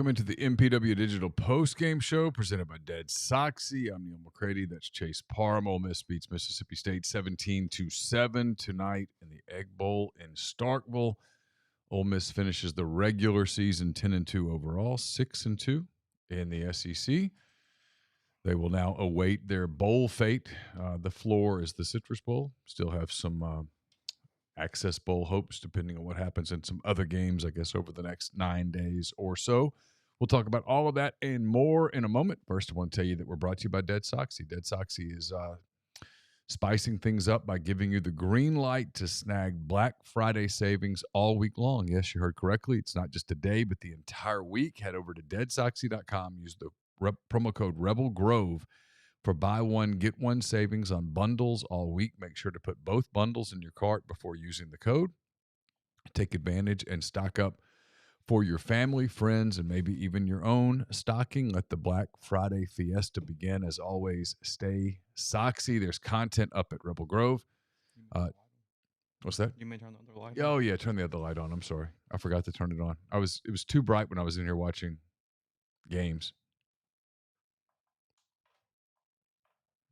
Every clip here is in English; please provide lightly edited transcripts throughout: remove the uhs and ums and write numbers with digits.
welcome into the MPW Digital Postgame Show presented by DeadSoxy. I'm Neal McCready. That's Chase Parham. Ole Miss beats Mississippi State 17-7 tonight in the Egg Bowl in Starkville. Ole Miss finishes the regular season 10-2 overall, 6-2 in the SEC. They will now await their bowl fate. The floor is the Citrus Bowl. Still have some Access Bowl hopes, depending on what happens in some other games, I guess, over the next 9 days or so. We'll talk about all of that and more in a moment. First, I want to tell you that we're brought to you by DeadSoxy. DeadSoxy is spicing things up by giving you the green light to snag Black Friday savings all week long. Yes, you heard correctly. It's not just today, but the entire week. Head over to DeadSoxy.com. Use the promo code Rebel Grove for buy one, get one savings on bundles all week. Make sure to put both bundles in your cart before using the code. Take advantage and stock up for your family, friends, and maybe even your own stocking. Let the Black Friday fiesta begin. As always, stay soxy. There's content up at Rebel Grove. What's that? You may turn the other light on. Oh, yeah, turn the other light on. I'm sorry. I forgot to turn it on. It was too bright when I was in here watching games.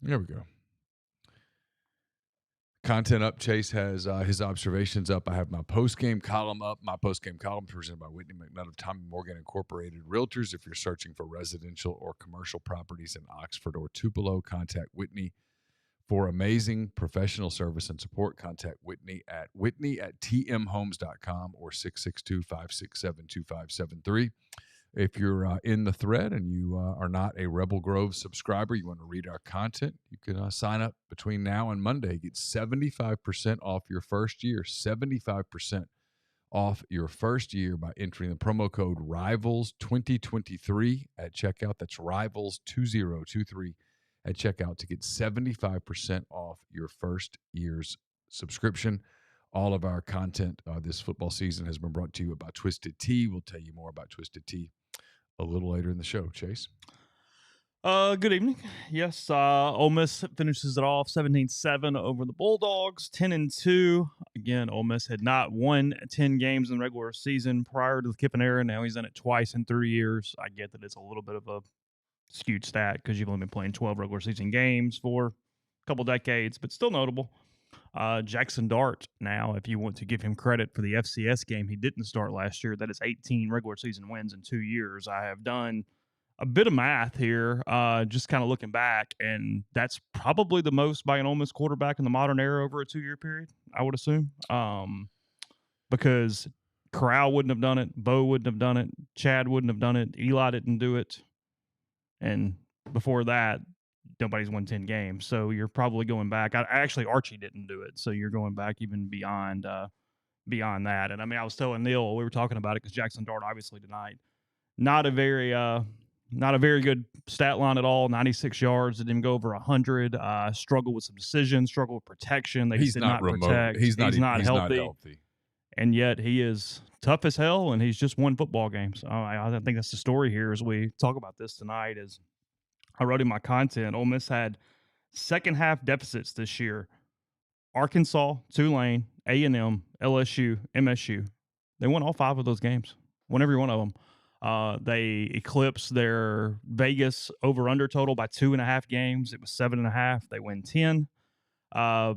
There we go. Content up. Chase has his observations up. I have my post-game column up. My post-game column presented by Whitney McNutt of Tommy Morgan Incorporated Realtors. If you're searching for residential or commercial properties in Oxford or Tupelo, contact Whitney for amazing professional service and support. Contact Whitney at tmhomes.com or 662-567-2573. If you're in the thread and you are not a Rebel Grove subscriber, you want to read our content, you can sign up between now and Monday. Get 75% off your first year, 75% off your first year by entering the promo code RIVALS2023 at checkout. That's RIVALS2023 at checkout to get 75% off your first year's subscription. All of our content this football season has been brought to you by Twisted Tea. We'll tell you more about Twisted Tea a little later in the show. Chase? Good evening. Yes, Ole Miss finishes it off 17-7 over the Bulldogs, 10-2. Again, Ole Miss had not won 10 games in the regular season prior to the Kiffin era. Now he's done it twice in 3 years. I get that it's a little bit of a skewed stat because you've only been playing 12 regular season games for a couple decades, but still notable. Jackson Dart, now, if you want to give him credit for the FCS game, he didn't start last year. That is 18 regular season wins in 2 years. I have done a bit of math here, just kind of looking back, and that's probably the most by an Ole Miss quarterback in the modern era over a 2-year period, I would assume, because Corral wouldn't have done it, Bo wouldn't have done it, Chad wouldn't have done it, Eli didn't do it, and before that, nobody's won 10 games. So you're probably going back. Actually, Archie didn't do it. So you're going back even beyond that. And I mean, I was telling Neal, we were talking about it because Jackson Dart obviously tonight, not a very good stat line at all. 96 yards, didn't even go over 100. Struggled with some decisions, struggled with protection. They just did not protect. He's not healthy. And yet he is tough as hell, and he's just won football games. I think that's the story here as we talk about this tonight is, I wrote in my content, Ole Miss had second half deficits this year. Arkansas, Tulane, A&M, LSU, MSU. They won all 5 of those games, won every one of them. They eclipsed their Vegas over-under total by 2.5 games. It was 7.5. They win 10. As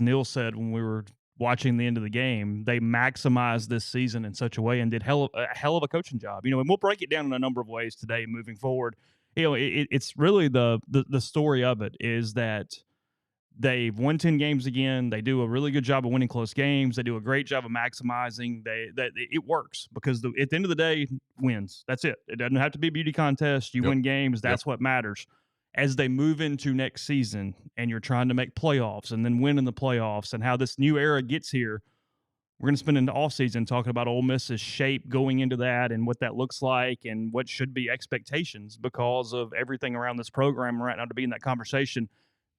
Neal said when we were watching the end of the game, they maximized this season in such a way and did a hell of a coaching job. And we'll break it down in a number of ways today moving forward. It's really the story of it is that they've won 10 games again. They do a really good job of winning close games. They do a great job of maximizing. It works because at the end of the day, wins. That's it. It doesn't have to be a beauty contest. You win games. That's what matters. As they move into next season and you're trying to make playoffs and then win in the playoffs and how this new era gets here, we're going to spend an offseason talking about Ole Miss's shape going into that and what that looks like and what should be expectations because of everything around this program right now to be in that conversation.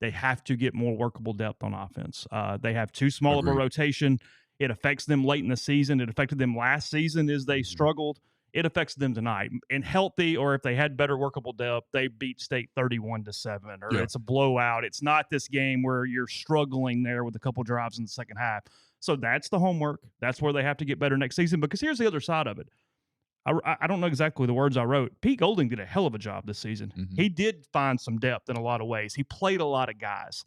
They have to get more workable depth on offense. They have too small of a rotation. It affects them late in the season. It affected them last season as they struggled. It affects them tonight. And healthy, or if they had better workable depth, they beat State 31-7, or it's a blowout. It's not this game where you're struggling there with a couple drives in the second half. So that's the homework. That's where they have to get better next season. Because here's the other side of it. I don't know exactly the words I wrote. Pete Golding did a hell of a job this season. Mhm. He did find some depth in a lot of ways. He played a lot of guys.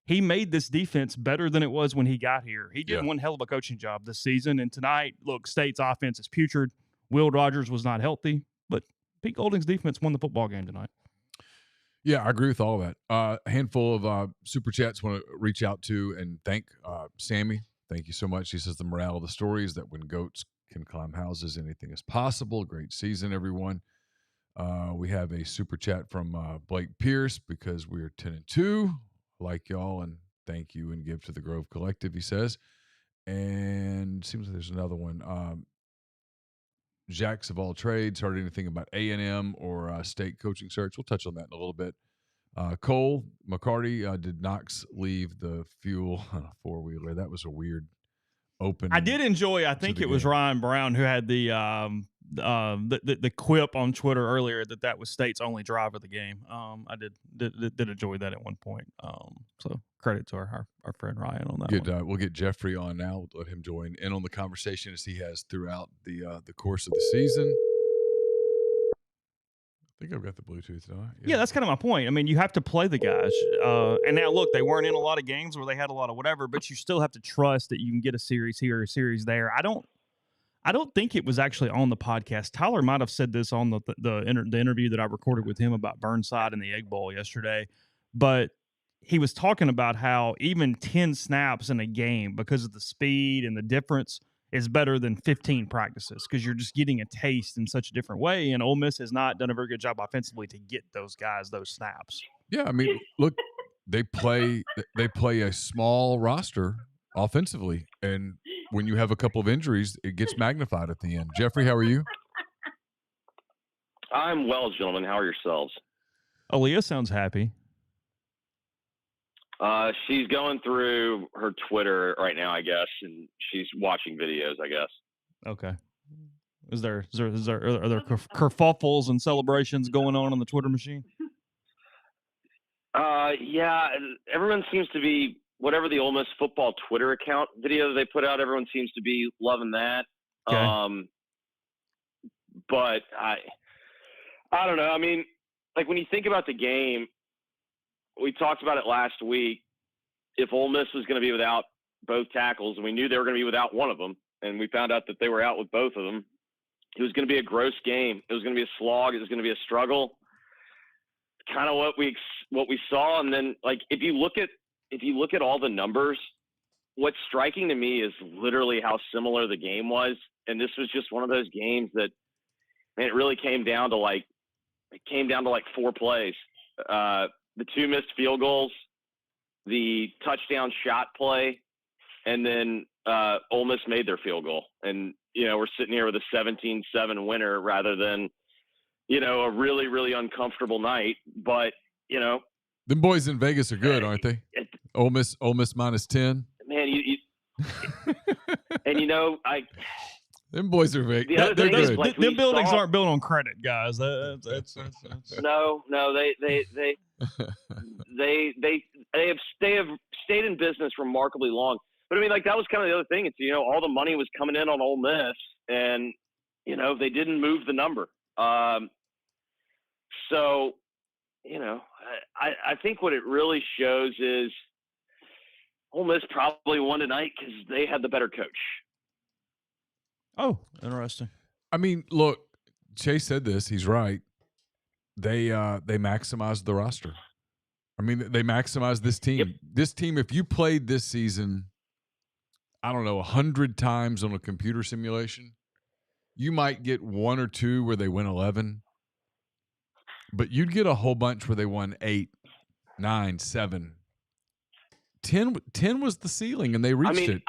He made this defense better than it was when he got here. He did one hell of a coaching job this season. And tonight, look, State's offense is putrid. Will Rogers was not healthy, but Pete Golding's defense won the football game tonight. Yeah, I agree with all that. A handful of super chats want to reach out to and thank Sammy. Thank you so much. She says the morale of the story is that when goats can climb houses, anything is possible. Great season, everyone. We have a super chat from Blake Pierce because we are 10-2. Like y'all, and thank you and give to the Grove Collective, he says. And seems like there's another one. Jacks of all trades, heard anything about A&M or state coaching search? We'll touch on that in a little bit. Cole McCarty, did Knox leave the fuel on a four-wheeler? That was a weird open. I did enjoy, I think it was Ryan Brown who had the quip on Twitter earlier that was State's only drive of the game. I did enjoy that at one point. So credit to our friend Ryan on that one. We'll get Jeffrey on now. We'll let him join in on the conversation as he has throughout the course of the season. I think I've got the Bluetooth now. Yeah, that's kind of my point. I mean, you have to play the guys. And now, look, they weren't in a lot of games where they had a lot of whatever, but you still have to trust that you can get a series here or a series there. I don't think it was actually on the podcast. Tyler might have said this on the interview that I recorded with him about Burnside and the Egg Bowl yesterday, but he was talking about how even 10 snaps in a game, because of the speed and the difference, is better than 15 practices because you're just getting a taste in such a different way. And Ole Miss has not done a very good job offensively to get those guys those snaps. Yeah, I mean, look, they play a small roster offensively, and when you have a couple of injuries, it gets magnified at the end. Jeffrey, how are you? I'm well, gentlemen. How are yourselves? Aaliyah sounds happy. She's going through her Twitter right now, I guess, and she's watching videos, I guess. Okay. Are there kerfuffles and celebrations going on the Twitter machine? Yeah, everyone seems to be, whatever the Ole Miss football Twitter account video they put out, everyone seems to be loving that. Okay. But I don't know. I mean, like when you think about the game, we talked about it last week. If Ole Miss was going to be without both tackles, and we knew they were going to be without one of them, and we found out that they were out with both of them, it was going to be a gross game. It was going to be a slog. It was going to be a struggle. Kind of what we saw. And then, like, if you look at all the numbers, what's striking to me is literally how similar the game was. And this was just one of those games that, man, it really came down to like 4 plays. The 2 missed field goals, the touchdown shot play, and then Ole Miss made their field goal. And, we're sitting here with a 17-7 winner rather than, a really, really uncomfortable night. But, them boys in Vegas are good, aren't they? Ole Miss -10. Man, and them boys are Vegas. They're good. Like them buildings aren't built on credit, guys. That's No, they have stayed in business remarkably long. But I mean, like, that was kind of the other thing. It's, all the money was coming in on Ole Miss, and they didn't move the number. So, I think what it really shows is Ole Miss probably won tonight because they had the better coach. Oh, interesting. I mean, look, Chase said this. He's right. They maximized the roster. I mean, they maximized this team. Yep. This team, if you played this season, I don't know, 100 times on a computer simulation, you might get 1 or 2 where they win 11, but you'd get a whole bunch where they won 8, 9, 7. 10 was the ceiling, and they reached it.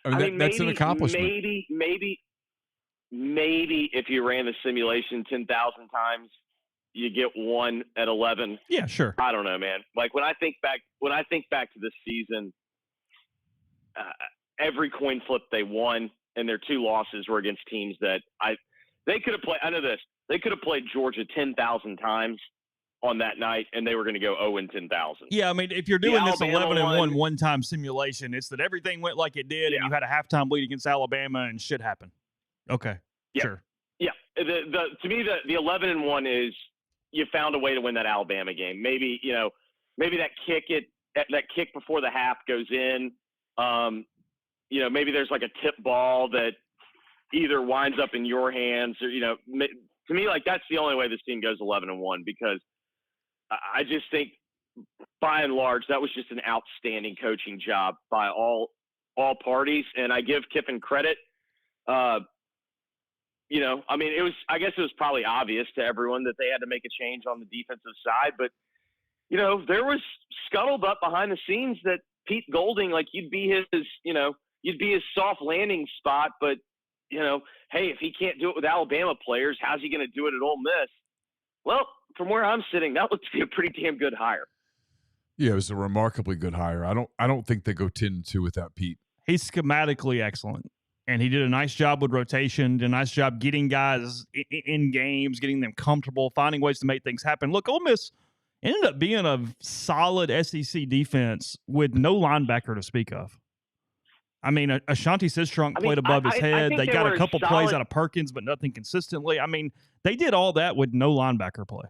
I mean, that's an accomplishment. Maybe if you ran the simulation 10,000 times, you get 1 at 11. Yeah, sure. I don't know, man. Like when I think back to this season, every coin flip they won, and their 2 losses were against teams that they could have played. I know this. They could have played Georgia 10,000 times on that night, and they were going to go 0-10,000. Yeah, I mean, if you're doing this 11-1 one-time simulation, it's that everything went like it did, and you had a halftime lead against Alabama, and shit happened. Okay, yeah. Sure. Yeah, to me the 11-1 is you found a way to win that Alabama game. Maybe that kick before the half goes in. Maybe there's like a tip ball that either winds up in your hands or to me, like, that's the only way this team goes 11-1, because I just think by and large that was just an outstanding coaching job by all parties, and I give Kiffin credit. I guess it was probably obvious to everyone that they had to make a change on the defensive side, but there was scuttlebutt behind the scenes that Pete Golding, like, you'd be his soft landing spot, but hey, if he can't do it with Alabama players, how's he going to do it at Ole Miss? Well, from where I'm sitting, that looks to be a pretty damn good hire. Yeah, it was a remarkably good hire. I don't think they go 10-2 without Pete. He's schematically excellent, and he did a nice job with rotation, did a nice job getting guys in games, getting them comfortable, finding ways to make things happen. Look, Ole Miss ended up being a solid SEC defense with no linebacker to speak of. I mean, Ashanti Sistrunk played above his head. They got a couple plays out of Perkins, but nothing consistently. I mean, they did all that with no linebacker play.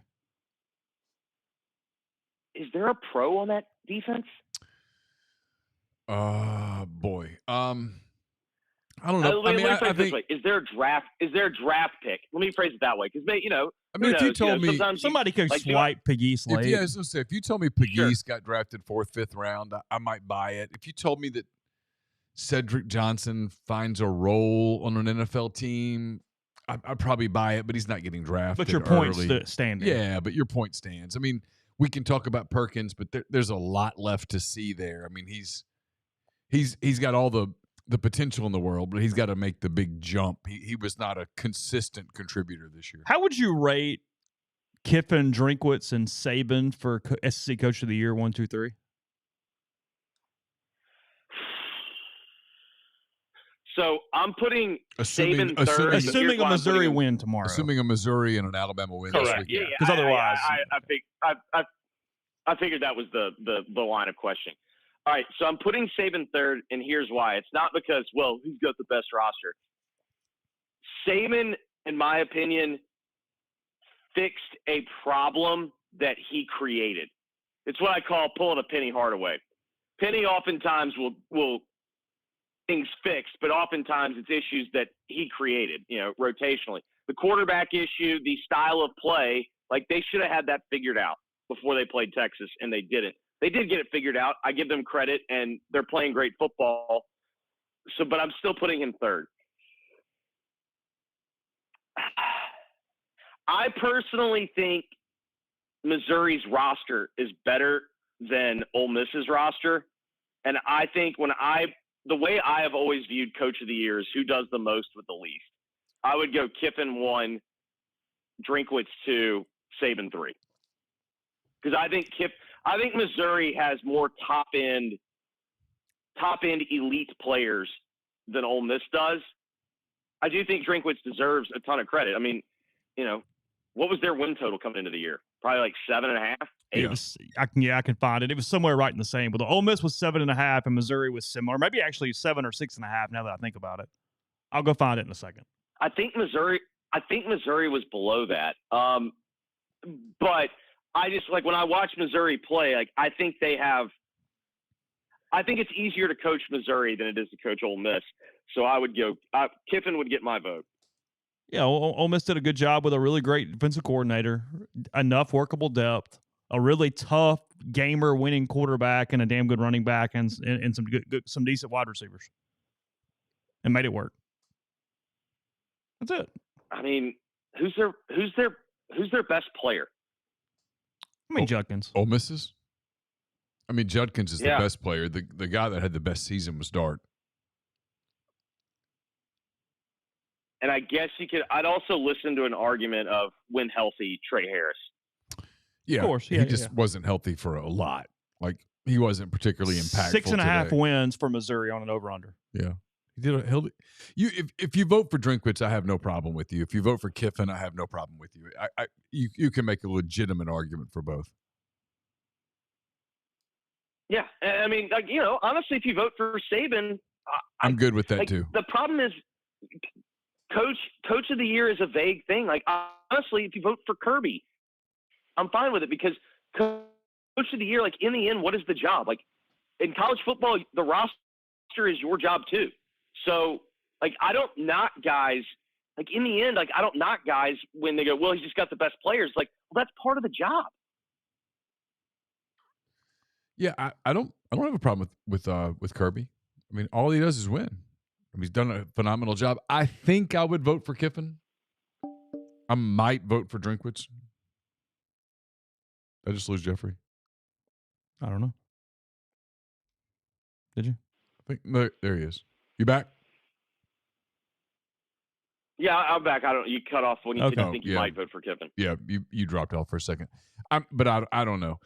Is there a pro on that defense? Boy. I don't know. Let me phrase it this way. Is there a draft pick? Let me phrase it that way, because if you told me somebody could swipe Pegues late. If you told me Pegues got drafted 4th, 5th round, I might buy it. If you told me that Cedric Johnson finds a role on an NFL team, I'd probably buy it, but he's not getting drafted. But your point stands. Yeah, but your point stands. I mean, we can talk about Perkins, but there's a lot left to see there. I mean, he's got all the potential in the world, but he's got to make the big jump. He was not a consistent contributor this year. How would you rate Kiffin, Drinkwitz, and Saban for SEC Coach of the Year 1, 2, 3? So I'm putting Saban third. Assuming a Missouri win tomorrow. Assuming a Missouri and an Alabama win. Correct. This week. Because otherwise, I figured that was the line of question. All right, so I'm putting Saban third, and here's why. It's not because, who's got the best roster? Saban, in my opinion, fixed a problem that he created. It's what I call pulling a Penny Hardaway. Penny oftentimes will things fixed, but oftentimes it's issues that he created, rotationally. The quarterback issue, the style of play, like, they should have had that figured out before they played Texas, and they didn't. They did get it figured out. I give them credit, and they're playing great football. But I'm still putting him third. I personally think Missouri's roster is better than Ole Miss's roster. And I think the way I have always viewed Coach of the Year is who does the most with the least. I would go Kiffin 1, Drinkwitz 2, Saban 3. Because I think Missouri has more top end elite players than Ole Miss does. I do think Drinkwitz deserves a ton of credit. I mean, what was their win total coming into the year? Probably like 7.5, 8. I can find it. It was somewhere right in the same. But the Ole Miss was 7.5, and Missouri was similar. Maybe actually 7 or 6.5. Now that I think about it, I'll go find it in a second. I think Missouri was below that. But I just, like, when I watch Missouri play, like, I think it's easier to coach Missouri than it is to coach Ole Miss. So I would go Kiffin would get my vote. Yeah, Ole Miss did a good job with a really great defensive coordinator, enough workable depth, a really tough gamer winning quarterback, and a damn good running back, and some decent wide receivers, and made it work. That's it. I mean, who's their best player? I mean, Judkins. Ole Miss's? I mean, Judkins is the best player. The guy that had the best season was Dart. And I guess I'd also listen to an argument of, when healthy, Trey Harris. Yeah, of course. He just wasn't healthy for a lot. Like, he wasn't particularly impactful. 6.5 wins for Missouri on an over-under. Yeah. If you vote for Drinkwitz, I have no problem with you. If you vote for Kiffin, I have no problem with you. You can make a legitimate argument for both. Yeah, I mean, honestly, if you vote for Saban, I'm good with that too. The problem is, coach of the year is a vague thing. Like, honestly, if you vote for Kirby, I'm fine with it because coach of the year, like, in the end, what is the job? Like, in college football, the roster is your job too. So, like, I don't knock guys. Like, in the end, like, I don't knock guys when they go, well, he's just got the best players. Like, well, that's part of the job. Yeah, I don't have a problem with Kirby. I mean, all he does is win. I mean, he's done a phenomenal job. I think I would vote for Kiffin. I might vote for Drinkwitz. I just lose Jeffrey. I don't know. Did you? I think there he is. You back? Yeah, I'm back. You cut off when you said you think you might vote for Kiffin. Yeah, you dropped off for a second. But I don't know.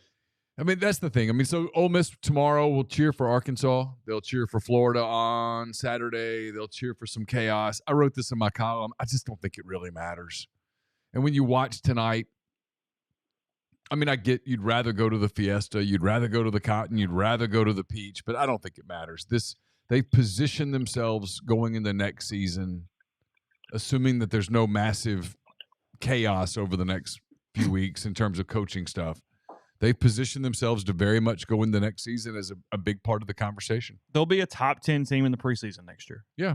I mean, that's the thing. I mean, so Ole Miss tomorrow will cheer for Arkansas. They'll cheer for Florida on Saturday. They'll cheer for some chaos. I wrote this in my column. I just don't think it really matters. And when you watch tonight, I mean, I get you'd rather go to the Fiesta, you'd rather go to the Cotton, you'd rather go to the Peach, but I don't think it matters. They position themselves going into next season, assuming that there's no massive chaos over the next few weeks in terms of coaching stuff. They've positioned themselves to very much go in the next season as a big part of the conversation. They'll be a top 10 team in the preseason next year. Yeah.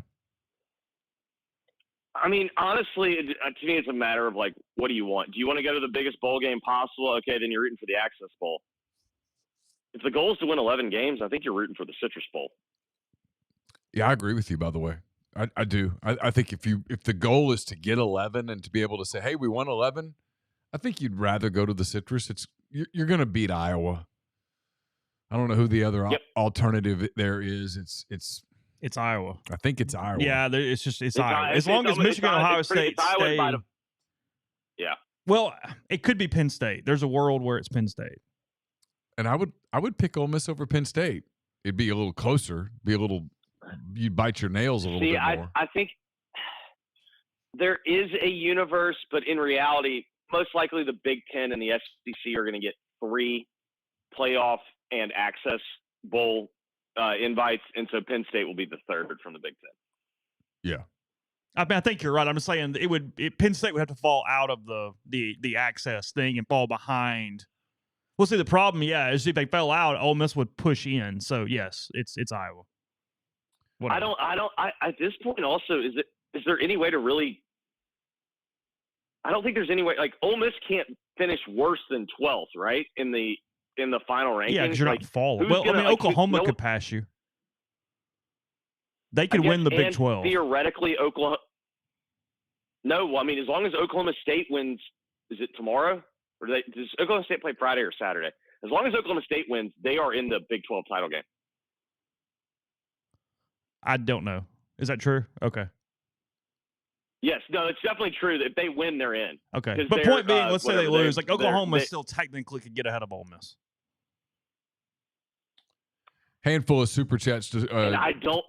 I mean, honestly, to me, it's a matter of, like, what do you want? Do you want to go to the biggest bowl game possible? Okay, then you're rooting for the Access Bowl. If the goal is to win 11 games, I think you're rooting for the Citrus Bowl. Yeah, I agree with you, by the way. I do. I think if the goal is to get 11 and to be able to say, hey, we won 11, I think you'd rather go to the Citrus. You're going to beat Iowa. I don't know who the other alternative there is. It's Iowa. I think it's Iowa. Yeah, it's Iowa. As long as Michigan, Ohio State stay. Yeah. Well, it could be Penn State. There's a world where it's Penn State. And I would pick Ole Miss over Penn State. It'd be a little closer. You'd bite your nails a little bit more. I think there is a universe, but in reality, most likely the Big Ten and the SEC are going to get 3 playoff and Access Bowl invites, and so Penn State will be the 3rd from the Big Ten. Yeah. I mean, I think you're right. I'm just saying Penn State would have to fall out of the access thing and fall behind. Well, see, the problem, is if they fell out, Ole Miss would push in. So yes, it's Iowa. Whatever. At this point also, is there any way to really? I don't think there's any way. Like, Ole Miss can't finish worse than 12th, right? In the final rankings. Yeah, because you're not falling. Well, I mean, Oklahoma could pass you. They could win the Big 12. Theoretically, Oklahoma. No, well, I mean, as long as Oklahoma State wins, is it tomorrow? Or does Oklahoma State play Friday or Saturday? As long as Oklahoma State wins, they are in the Big 12 title game. I don't know. Is that true? Okay. Yes, no, it's definitely true that if they win, they're in. Okay, but point being, let's say they lose. Like, Oklahoma still technically could get ahead of Ole Miss. Handful of super chats to and I don't.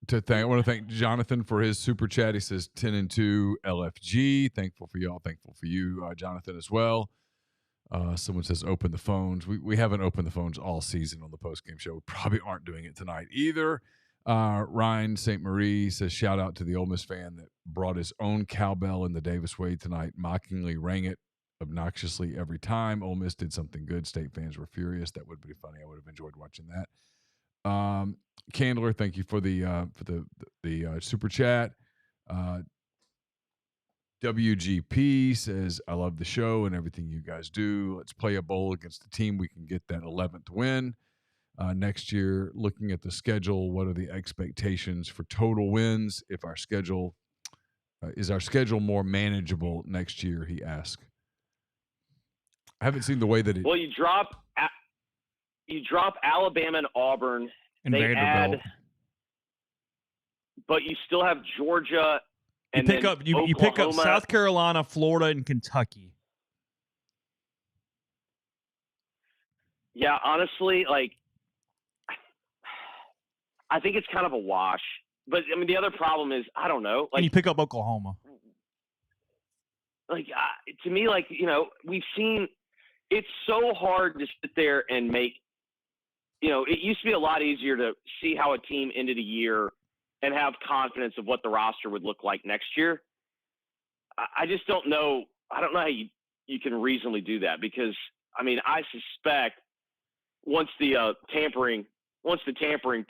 To thank. I want to thank Jonathan for his super chat. He says 10-2 LFG. Thankful for y'all. Thankful for you, Jonathan, as well. Someone says open the phones. We haven't opened the phones all season on the postgame show. We probably aren't doing it tonight either. Ryan St. Marie says shout out to the Ole Miss fan that brought his own cowbell in the Davis Wade tonight, mockingly rang it obnoxiously every time. Ole Miss did something good. State fans were furious. That would be funny. I would have enjoyed watching that. Candler, thank you for the super chat. WGP says, I love the show and everything you guys do. Let's play a bowl against the team we can get that 11th win. Next year, looking at the schedule, what are the expectations for total wins? If our schedule is our schedule more manageable next year? He asked. I haven't seen the way that it. Well, you drop Alabama and Auburn, and they Vanderbilt. But you still have Georgia. And you pick up South Carolina, Florida, and Kentucky. Yeah, honestly, like, I think it's kind of a wash. But, I mean, the other problem is, I don't know. Like, and you pick up Oklahoma. Like, to me, like, we've seen – it's so hard to sit there and make – it used to be a lot easier to see how a team ended a year and have confidence of what the roster would look like next year. I just don't know. I don't know how you can reasonably do that because, I mean, I suspect once the tampering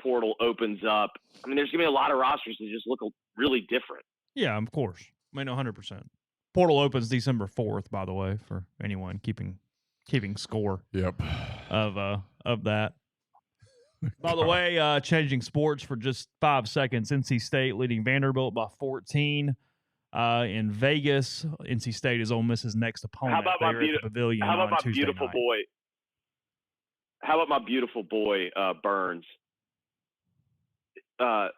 portal opens up, I mean, there's going to be a lot of rosters that just look really different. Yeah, of course. I mean, 100%. Portal opens December 4th, by the way, for anyone keeping score. Yep. Of that. By the way, changing sports for just 5 seconds. NC State leading Vanderbilt by 14. In Vegas, NC State is Ole Miss's next opponent. How about They're at the Pavilion How about on my Tuesday beautiful night. boy? How about my beautiful boy Burns, the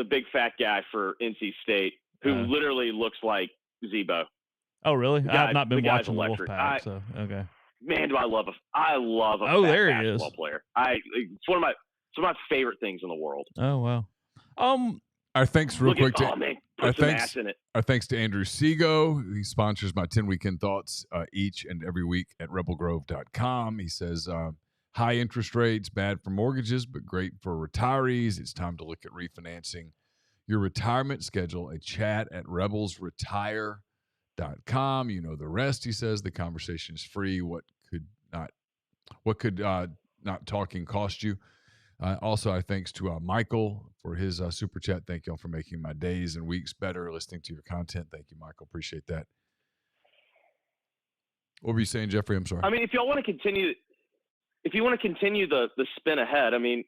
big fat guy for NC State, who literally looks like Zebo. Oh, really? I have not been watching the electric. Wolfpack, so okay. Man, do I love a there he basketball is. player. It's one of my favorite things in the world. Oh wow. Our thanks real quick to put some ass in it. Our thanks to Andrew Sego. He sponsors my 10 Weekend Thoughts each and every week at rebelgrove.com. He says, high interest rates, bad for mortgages, but great for retirees. It's time to look at refinancing your retirement. Schedule a chat at rebelsretire.com. You know the rest, he says. The conversation is free. What could not talking cost you? Also, our thanks to Michael for his super chat. Thank y'all for making my days and weeks better listening to your content. Thank you, Michael. Appreciate that. What were you saying, Jeffrey? I'm sorry. I mean, if you want to continue the spin ahead, I mean,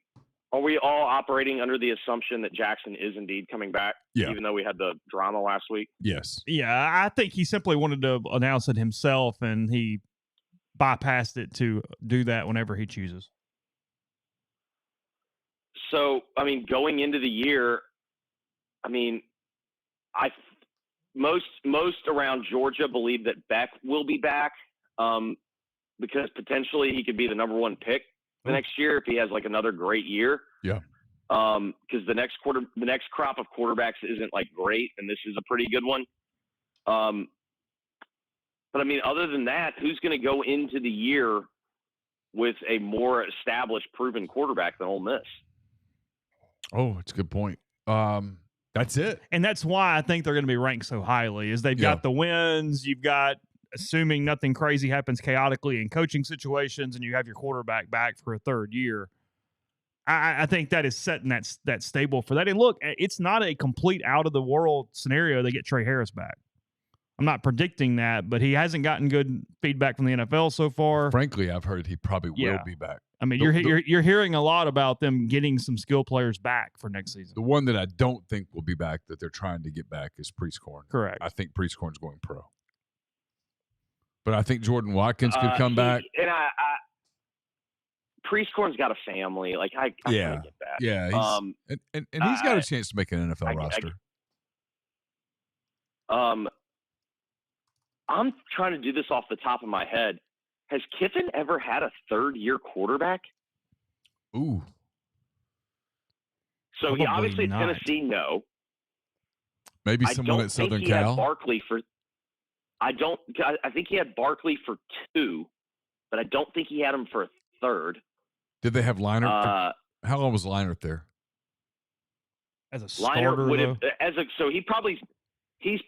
are we all operating under the assumption that Jackson is indeed coming back? Yeah. Even though we had the drama last week? Yes. Yeah, I think he simply wanted to announce it himself, and he bypassed it to do that whenever he chooses. So, I mean, going into the year, I mean, most around Georgia believe that Beck will be back because potentially he could be the number one pick the next year if he has like another great year. Yeah. Because the next crop of quarterbacks isn't like great, and this is a pretty good one. But I mean, other than that, who's going to go into the year with a more established, proven quarterback than Ole Miss? Oh, it's a good point. That's it. And that's why I think they're going to be ranked so highly is they've got the wins. You've got, assuming nothing crazy happens chaotically in coaching situations, and you have your quarterback back for a third year. I think that is setting that stable for that. And look, it's not a complete out of the world scenario. They get Trey Harris back. I'm not predicting that, but he hasn't gotten good feedback from the NFL so far. Frankly, I've heard he probably will be back. I mean, you're hearing a lot about them getting some skill players back for next season. The one that I don't think will be back that they're trying to get back is Priestcorn. Correct. I think Priestcorn's going pro. But I think Jordan Watkins could come back. And Priestcorn's got a family. Like I can't get that. Yeah. And he's got a chance to make an NFL roster. I'm trying to do this off the top of my head. Has Kiffin ever had a third-year quarterback? Ooh. So he obviously at Tennessee, no. Maybe someone at Southern Cal. I think he had Barkley for 2, but I don't think he had him for a third. Did they have Leinart? How long was Leinart there? As a starter, I think he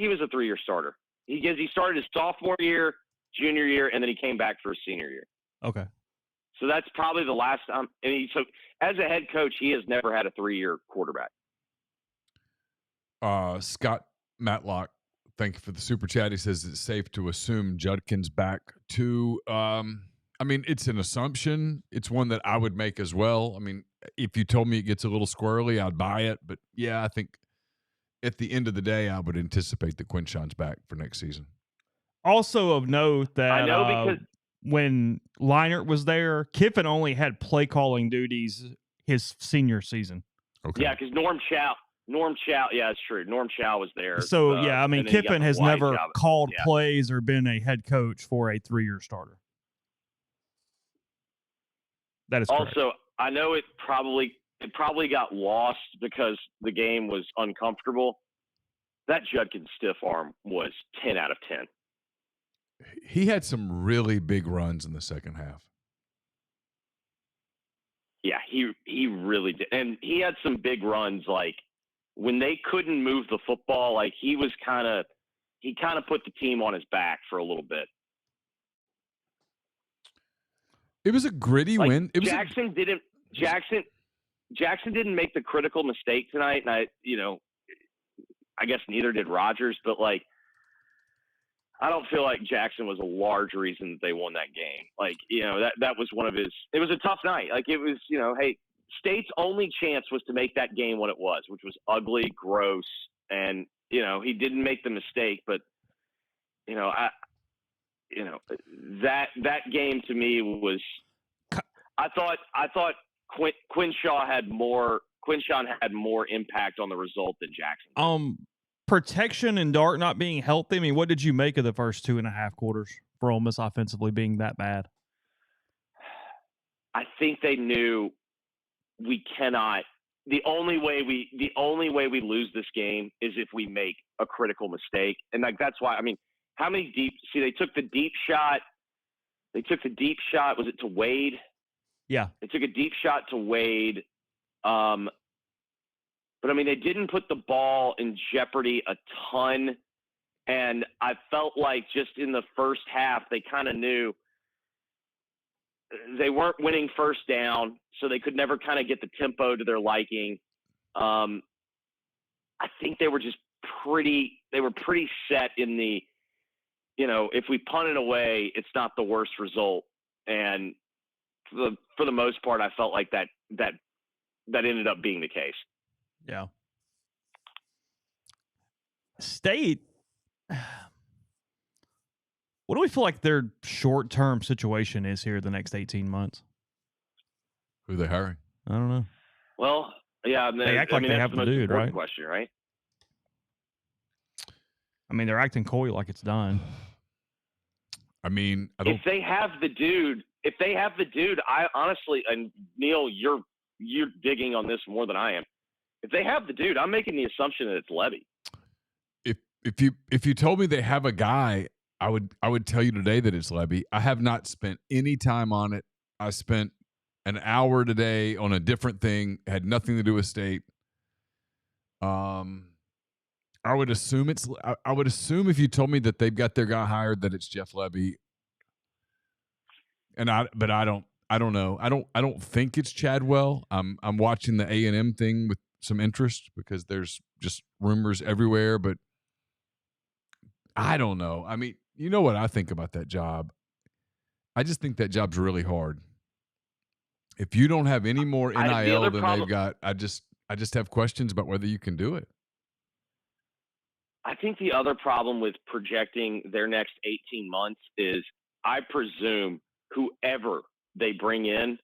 was a 3-year starter. He started his sophomore year, junior year, and then he came back for his senior year. Okay. So that's probably the last time. So as a head coach, he has never had a 3-year quarterback. Scott Matlock, thank you for the super chat. He says it's safe to assume Judkins back too. I mean, it's an assumption. It's one that I would make as well. I mean, if you told me it gets a little squirrely, I'd buy it. But yeah, I think at the end of the day, I would anticipate that Quinshon's back for next season. Also of note that I know because when Leinart was there, Kiffin only had play calling duties his senior season. Okay. Yeah, because Norm Chow, yeah, it's true. Norm Chow was there. So I mean, Kiffin has never called plays or been a head coach for a 3-year starter. That is correct. Also, I know it probably got lost because the game was uncomfortable. That Judkins stiff arm was 10 out of 10. He had some really big runs in the second half. Yeah, he really did. And he had some big runs like when they couldn't move the football, like he kind of put the team on his back for a little bit. It was a gritty win. Jackson didn't make the critical mistake tonight, and I guess neither did Rodgers, but like, I don't feel like Jackson was a large reason that they won that game. Like, that was one of his – it was a tough night. Like, it was, hey, State's only chance was to make that game what it was, which was ugly, gross, and, he didn't make the mistake. But, that game to me was – I thought Quinshaw had more impact on the result than Jackson did. Protection and Dart not being healthy. I mean, what did you make of the first 2.5 quarters for Ole Miss offensively being that bad? I think they knew we cannot. The only way we lose this game is if we make a critical mistake, and like that's why. I mean, how many deep? See, they took the deep shot. Was it to Wade? Yeah, they took a deep shot to Wade. But, I mean, they didn't put the ball in jeopardy a ton, and I felt like just in the first half they kind of knew they weren't winning first down, so they could never kind of get the tempo to their liking. I think they were just pretty set in the, if we punt it away, it's not the worst result. And for the most part, I felt like that ended up being the case. Yeah. State, what do we feel like their short-term situation is here the next 18 months? Who are they hiring? I don't know. Well, yeah. They act like they have the dude, right? Question, right? I mean, they're acting coy like it's done. I mean, if they have the dude, I honestly, and Neal, you're digging on this more than I am. If they have the dude, I'm making the assumption that it's Levy. If you told me they have a guy, I would tell you today that it's Levy. I have not spent any time on it. I spent an hour today on a different thing, had nothing to do with State. I would assume if you told me that they've got their guy hired that it's Jeff Levy. But I don't know. I don't think it's Chadwell. I'm watching the A&M thing with some interest because there's just rumors everywhere, but I don't know. I mean, you know what I think about that job? I just think that job's really hard. If you don't have any more NIL than they've got, I just have questions about whether you can do it. I think the other problem with projecting their next 18 months is I presume whoever they bring in,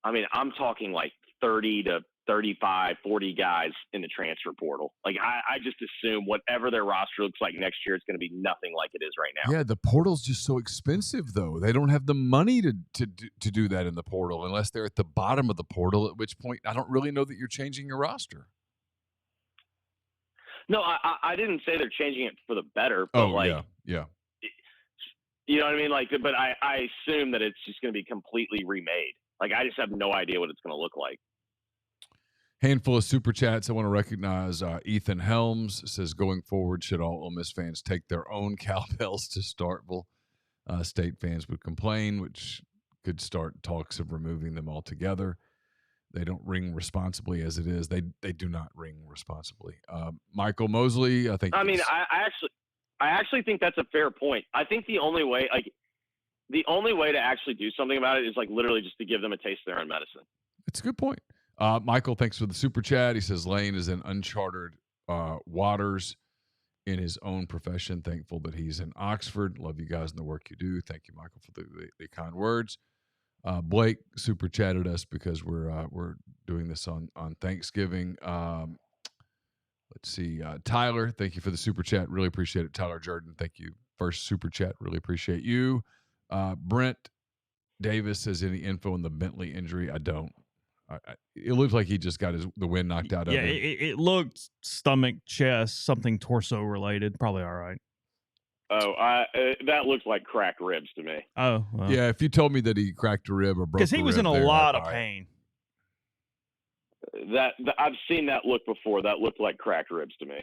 I mean, I'm talking like 30 to 35, 40 guys in the transfer portal. Like I just assume whatever their roster looks like next year, it's going to be nothing like it is right now. Yeah, the portal's just so expensive, though. They don't have the money to do that in the portal unless they're at the bottom of the portal, at which point I don't really know that you're changing your roster. No, I didn't say they're changing it for the better. But yeah. You know what I mean? Like, but I assume that it's just going to be completely remade. Like, I just have no idea what it's going to look like. Handful of super chats. I want to recognize Ethan Helms says, going forward, should all Ole Miss fans take their own cowbells to Starkville? State fans would complain, which could start talks of removing them altogether. They don't ring responsibly as it is. They do not ring responsibly. Michael Mosley, I think. I mean, I actually think that's a fair point. I think the only way to actually do something about it is like literally just to give them a taste of their own medicine. It's a good point. Michael, thanks for the super chat. He says Lane is in uncharted waters in his own profession. Thankful that he's in Oxford. Love you guys and the work you do. Thank you, Michael, for the kind words. Blake super chatted us because we're doing this on Thanksgiving. Let's see. Tyler, thank you for the super chat. Really appreciate it. Tyler Jordan, thank you. First super chat. Really appreciate you. Brent Davis says, any info on the Bentley injury? I don't. It looks like he just got the wind knocked out of him. Yeah, it looked stomach, chest, something torso related. Probably all right. Oh, that looks like cracked ribs to me. Oh, well. Yeah. If you told me that he cracked a rib or broke, because he was in a lot of pain. I've seen that look before. That looked like cracked ribs to me.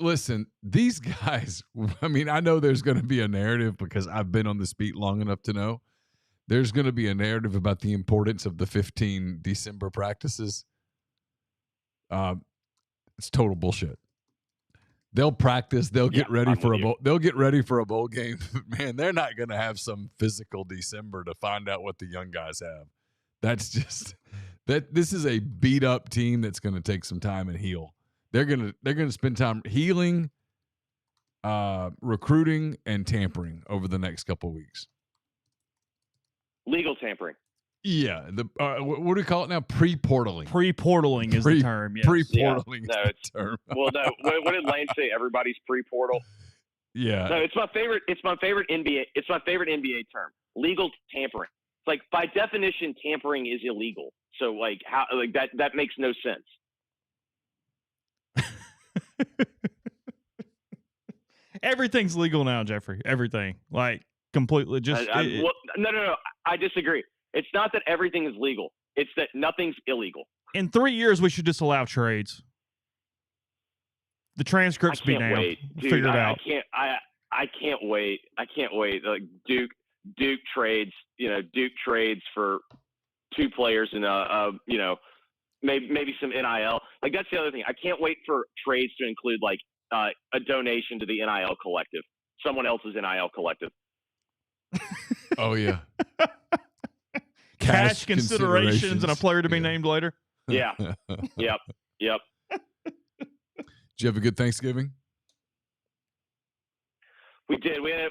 Listen, these guys, I mean, I know there's going to be a narrative because I've been on this beat long enough to know there's going to be a narrative about the importance of the 15 December practices. It's total bullshit. They'll practice. They'll get ready for a bowl. They'll get ready for a bowl game. Man, they're not going to have some physical December to find out what the young guys have. That's just that. This is a beat up team that's going to take some time and heal. They're gonna spend time healing, recruiting, and tampering over the next couple of weeks. Legal tampering. Yeah. What do we call it now? Pre-portaling. Pre-portaling is the term. Yes. Pre-portaling is the term. Well, no. What did Lane say? Everybody's pre-portal. Yeah. No, it's my favorite. It's my favorite NBA. It's my favorite NBA term. Legal tampering. It's like by definition, tampering is illegal. So like how like that makes no sense. Everything's legal now, Jeffrey. Everything, like completely. Just no. I disagree. It's not that everything is legal. It's that nothing's illegal. In 3 years, we should just allow trades. The transcripts be damned. Figure it out. I can't wait. I can't wait. Like Duke trades. Duke trades for 2 players and maybe some NIL. Like that's the other thing. I can't wait for trades to include like a donation to the NIL collective, someone else's NIL collective. Oh yeah. Cash considerations and a player to be named later. Yeah. Yep. Did you have a good Thanksgiving? We did. We had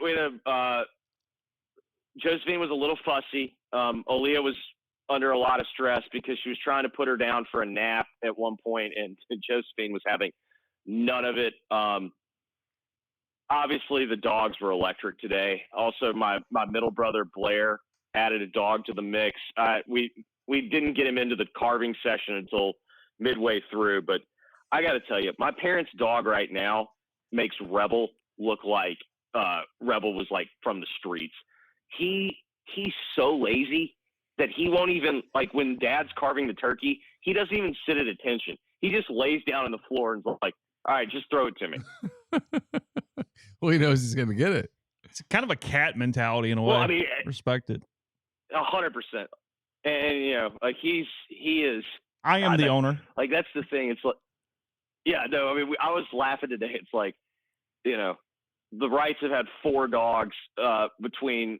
Josephine was a little fussy. Aaliyah was under a lot of stress because she was trying to put her down for a nap at one point, and Josephine was having none of it. Obviously, the dogs were electric today. Also, my middle brother Blair added a dog to the mix. We didn't get him into the carving session until midway through, but I got to tell you, my parents' dog right now makes Rebel look like Rebel was like from the streets. He's so lazy that he won't even, like when Dad's carving the turkey, he doesn't even sit at attention. He just lays down on the floor and is like, all right, just throw it to me. Well, he knows he's going to get it. It's kind of a cat mentality in a way. Well, I mean, respect it. 100%. And, like he is. I am the owner. Like, that's the thing. It's like, yeah, no, I mean, I was laughing today. It's like, the Wrights have had 4 dogs between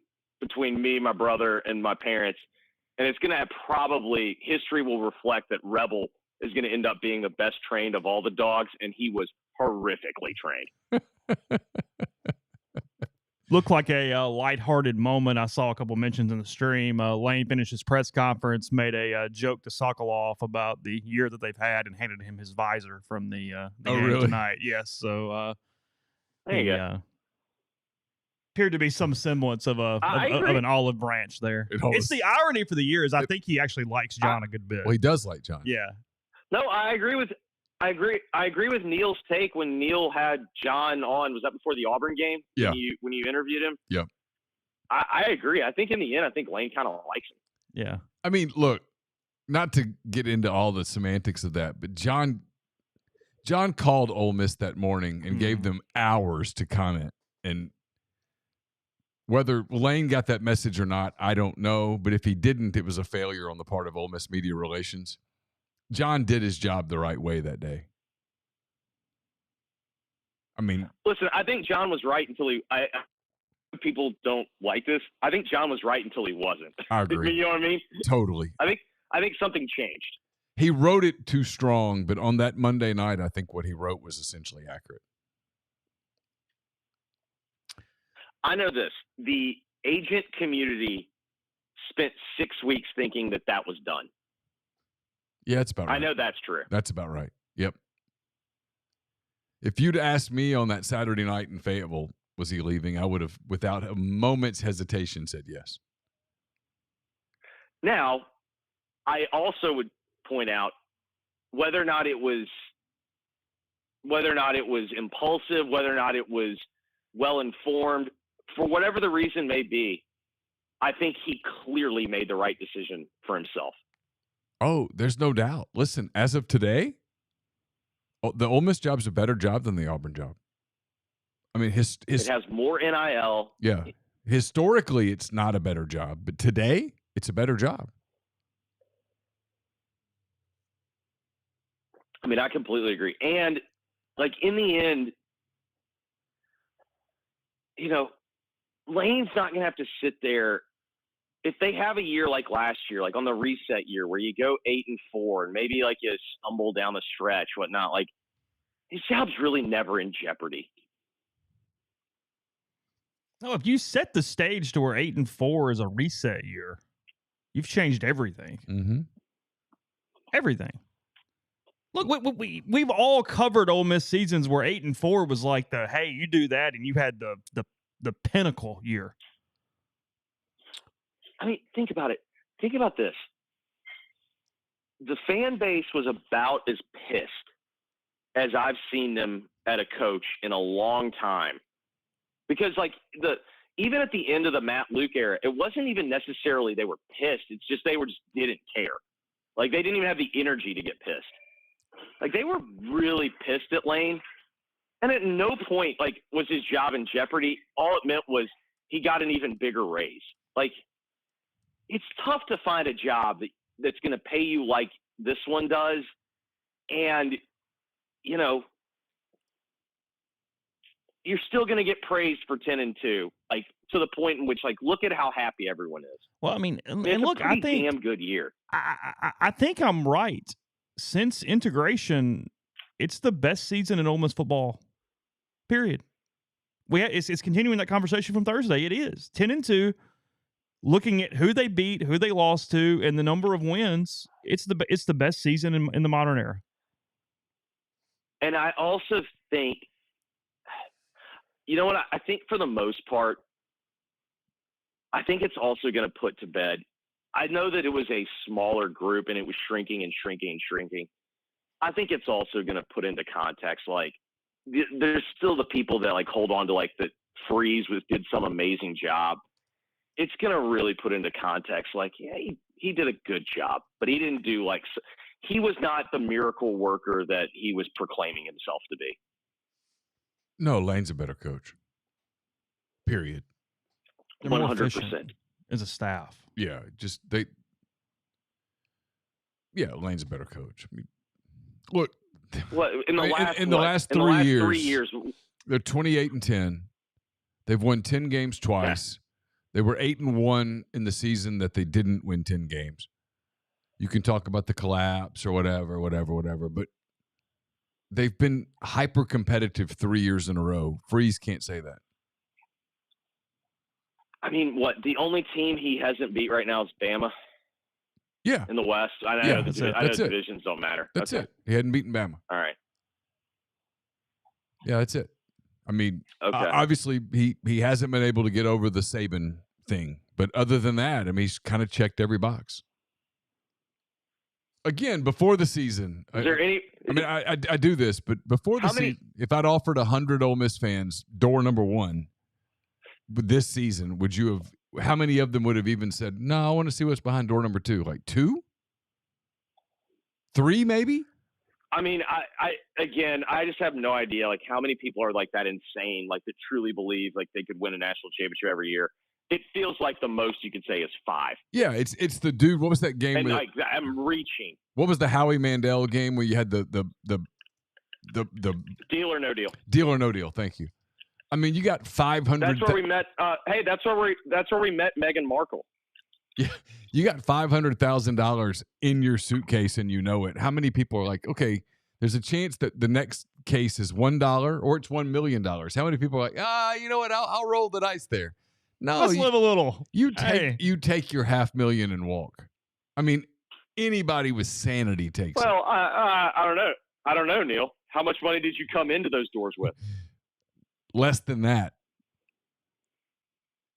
me, my brother, and my parents. And it's going to probably, history will reflect that Rebel is going to end up being the best trained of all the dogs, and he was horrifically trained. Looked like a lighthearted moment. I saw a couple mentions in the stream. Lane finished his press conference, made a joke to Sokolov about the year that they've had, and handed him his visor from the game really? tonight. Yes, so there you go. Appeared to be some semblance of an olive branch there. It's the irony for the year is I think he actually likes John a good bit. Well, he does like John. Yeah. No, I agree with Neal's take when Neal had John on. Was that before the Auburn game? Yeah. When you interviewed him? Yeah. I agree. I think in the end, I think Lane kind of likes him. Yeah. I mean, look, not to get into all the semantics of that, but John called Ole Miss that morning and gave them hours to comment. And whether Lane got that message or not, I don't know. But if he didn't, it was a failure on the part of Ole Miss media relations. John did his job the right way that day. I mean, listen, I think John was right until people don't like this. I think John was right until he wasn't. I agree. You know what I mean? Totally. I think something changed. He wrote it too strong, but on that Monday night, I think what he wrote was essentially accurate. I know this. The agent community spent 6 weeks thinking that was done. Yeah, that's about right. I know that's true. That's about right. Yep. If you'd asked me on that Saturday night in Fayetteville, was he leaving, I would have, without a moment's hesitation, said yes. Now, I also would point out whether or not it was impulsive, whether or not it was well informed, for whatever the reason may be, I think he clearly made the right decision for himself. Oh, there's no doubt. Listen, as of today, the Ole Miss job's a better job than the Auburn job. I mean, it has more NIL. Yeah. Historically, it's not a better job, but today, it's a better job. I mean, I completely agree. And, like, in the end, you know, Lane's not going to have to sit there. If they have a year like last year, like on the reset year where you go 8-4 and maybe like you stumble down the stretch, whatnot, like his job's really never in jeopardy. No, if you set the stage to where 8-4 is a reset year, you've changed everything. Mm-hmm. Everything. Look, we've all covered Ole Miss seasons where 8-4 was like the, hey, you do that and you had the pinnacle year. I mean, think about it. Think about this. The fan base was about as pissed as I've seen them at a coach in a long time. Because, like, even at the end of the Matt Luke era, it wasn't even necessarily they were pissed. It's just they just didn't care. Like, they didn't even have the energy to get pissed. Like, they were really pissed at Lane. And at no point, like, was his job in jeopardy. All it meant was he got an even bigger raise. Like, it's tough to find a job that's going to pay you like this one does. And, you know, you're still going to get praised for 10-2, like to the point in which, like, look at how happy everyone is. Well, I mean, and it's look, a pretty I think damn good year. I think I'm right. Since integration, it's the best season in Ole Miss football. Period. It's continuing that conversation from Thursday. It is 10-2. Looking at who they beat, who they lost to, and the number of wins, it's the best season in the modern era. And I also think, you know what? I think for the most part, I think it's also going to put to bed. I know that it was a smaller group and it was shrinking and shrinking and shrinking. I think it's also going to put into context, like, there's still the people that, like, hold on to, like, that Freeze did some amazing job. It's going to really put into context, like, yeah, he did a good job, but he didn't do, like, he was not the miracle worker that he was proclaiming himself to be. No, Lane's a better coach. Period. 100%. As a staff. Yeah, Lane's a better coach. I mean, look, in the last 3 years, they're 28-10. They've won 10 games twice. Yeah. They were 8-1 in the season that they didn't win 10 games. You can talk about the collapse or whatever, but they've been hyper competitive 3 years in a row. Freeze can't say that. I mean, the only team he hasn't beat right now is Bama. Yeah. In the West. I know divisions don't matter. That's it. He hadn't beaten Bama. All right. Yeah, that's it. I mean, obviously he hasn't been able to get over the Saban thing, but other than that, I mean, he's kind of checked every box. Again, before the season, is there any? I mean, I do this, but before the season, if I'd offered 100 Ole Miss fans door number one this season, would you have? How many of them would have even said, "No, I want to see what's behind door number 2"? Like 2, 3, maybe. I mean, I just have no idea, like, how many people are, like, that insane, like, that truly believe, like, they could win a national championship every year. It feels like the most you could say is 5. Yeah, it's the dude. What was that game? And like, I'm reaching. What was the Howie Mandel game where you had the Deal or No Deal? Deal or No Deal. Thank you. I mean, you got 500. That's where we met. That's where we met Meghan Markle. Yeah, you got $500,000 in your suitcase and you know it. How many people are like, okay, there's a chance that the next case is $1 or it's $1 million. How many people are like, you know what? I'll roll the dice there. No, let's live a little. You take your $500,000 and walk. I mean, anybody with sanity takes. Well, I don't know, Neal. How much money did you come into those doors with? Less than that.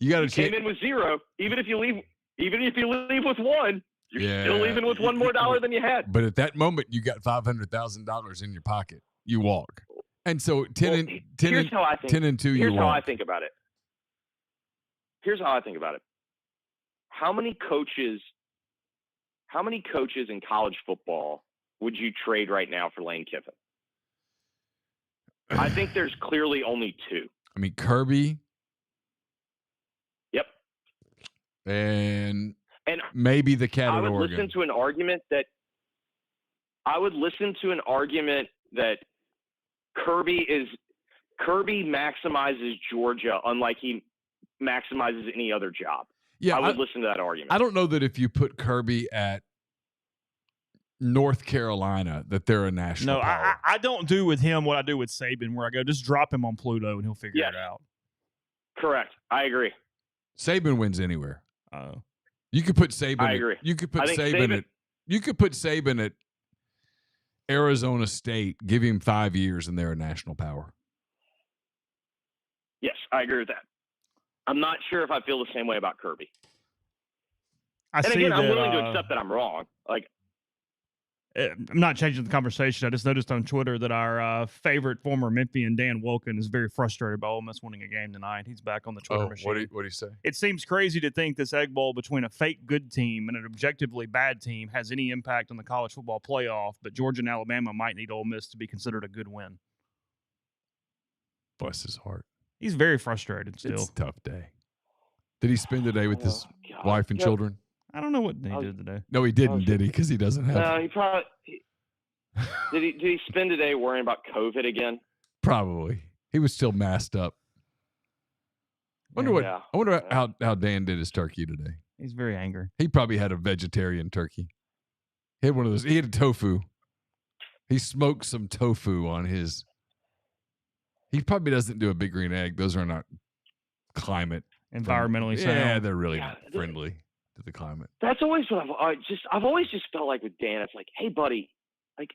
You came in with 0. Even if you leave with 1, you're still leaving with $1 more than you had. But at that moment, you got $500,000 in your pocket. You walk, and so 10 and 2. Here's how I think about it. Here's how I think about it. How many coaches how many coaches in college football would you trade right now for Lane Kiffin? I think there's clearly only two. I mean, Kirby. Yep. And maybe the cat at Oregon. I would listen to an argument that Kirby maximizes Georgia unlike he maximizes any other job. Yeah, I would listen to that argument. I don't know that if you put Kirby at North Carolina that they're a national power. I don't do with him what I do with Saban, where I go, just drop him on Pluto and he'll figure it out. Correct. I agree. Saban wins anywhere. You could put Saban. I agree. You could put Saban at Arizona State. Give him 5 years, and they're a national power. Yes, I agree with that. I'm not sure if I feel the same way about Kirby. I'm willing to accept that I'm wrong. Like, I'm not changing the conversation. I just noticed on Twitter that our favorite former Memphian, Dan Wilkin, is very frustrated by Ole Miss winning a game tonight. He's back on the Twitter machine. What do you say? It seems crazy to think this Egg Bowl between a fake good team and an objectively bad team has any impact on the college football playoff, but Georgia and Alabama might need Ole Miss to be considered a good win. Bless his heart. He's very frustrated still. It's a tough day. Did he spend the day with his wife and children? I don't know what he did today. No, he didn't, did he? Because he doesn't have. No, he probably did he spend the day worrying about COVID again? Probably. He was still masked up. I wonder how Dan did his turkey today. He's very angry. He probably had a vegetarian turkey. He had one of those. He had a tofu. He smoked some tofu on his. He probably doesn't do a big green egg. Those are not climate environmentally sound. Yeah, they're really not friendly to the climate. That's always what I've always just felt like with Dan. It's like, hey, buddy, like,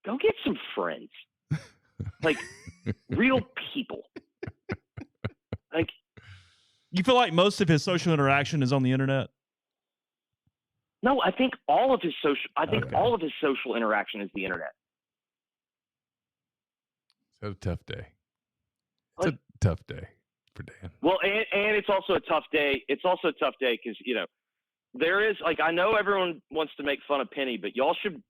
go get some friends, like real people. Like, you feel like most of his social interaction is on the internet? No, I think all of his social interaction is the internet. It's a tough day. It's a tough day for Dan. Well, and it's also a tough day. It's also a tough day because, there is, like, I know everyone wants to make fun of Penny, but y'all should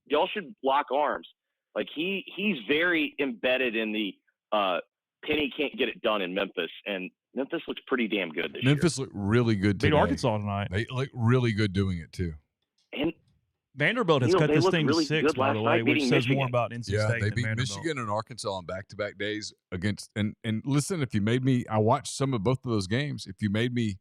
lock arms. Like, he's very embedded in the Penny can't get it done in Memphis, and Memphis looks pretty damn good this year. Memphis looked really good today. Beat Arkansas tonight. They look really good doing it too. And Vanderbilt has cut this thing really to 6, by the way, which says Michigan. more about NC State Yeah, they than beat Vanderbilt. Michigan and Arkansas on back-to-back days against. And listen, if you made me, I watched some of both of those games. If you made me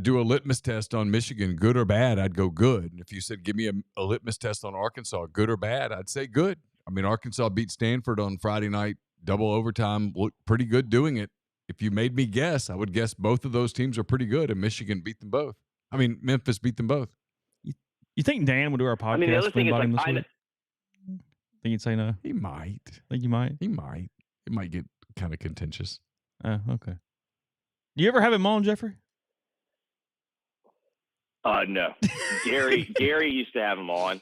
do a litmus test on Michigan, good or bad, I'd go good. And if you said give me a litmus test on Arkansas, good or bad, I'd say good. I mean, Arkansas beat Stanford on Friday night, double overtime, looked pretty good doing it. If you made me guess, I would guess both of those teams are pretty good, and Michigan beat them both. I mean, Memphis beat them both. You think Dan would do our podcast? I mean, the other thing is, like, this week? Think you'd say no? He might. Think you might? He might. It might get kind of contentious. Oh, okay. Do you ever have him on, Jeffrey? No. Gary used to have him on.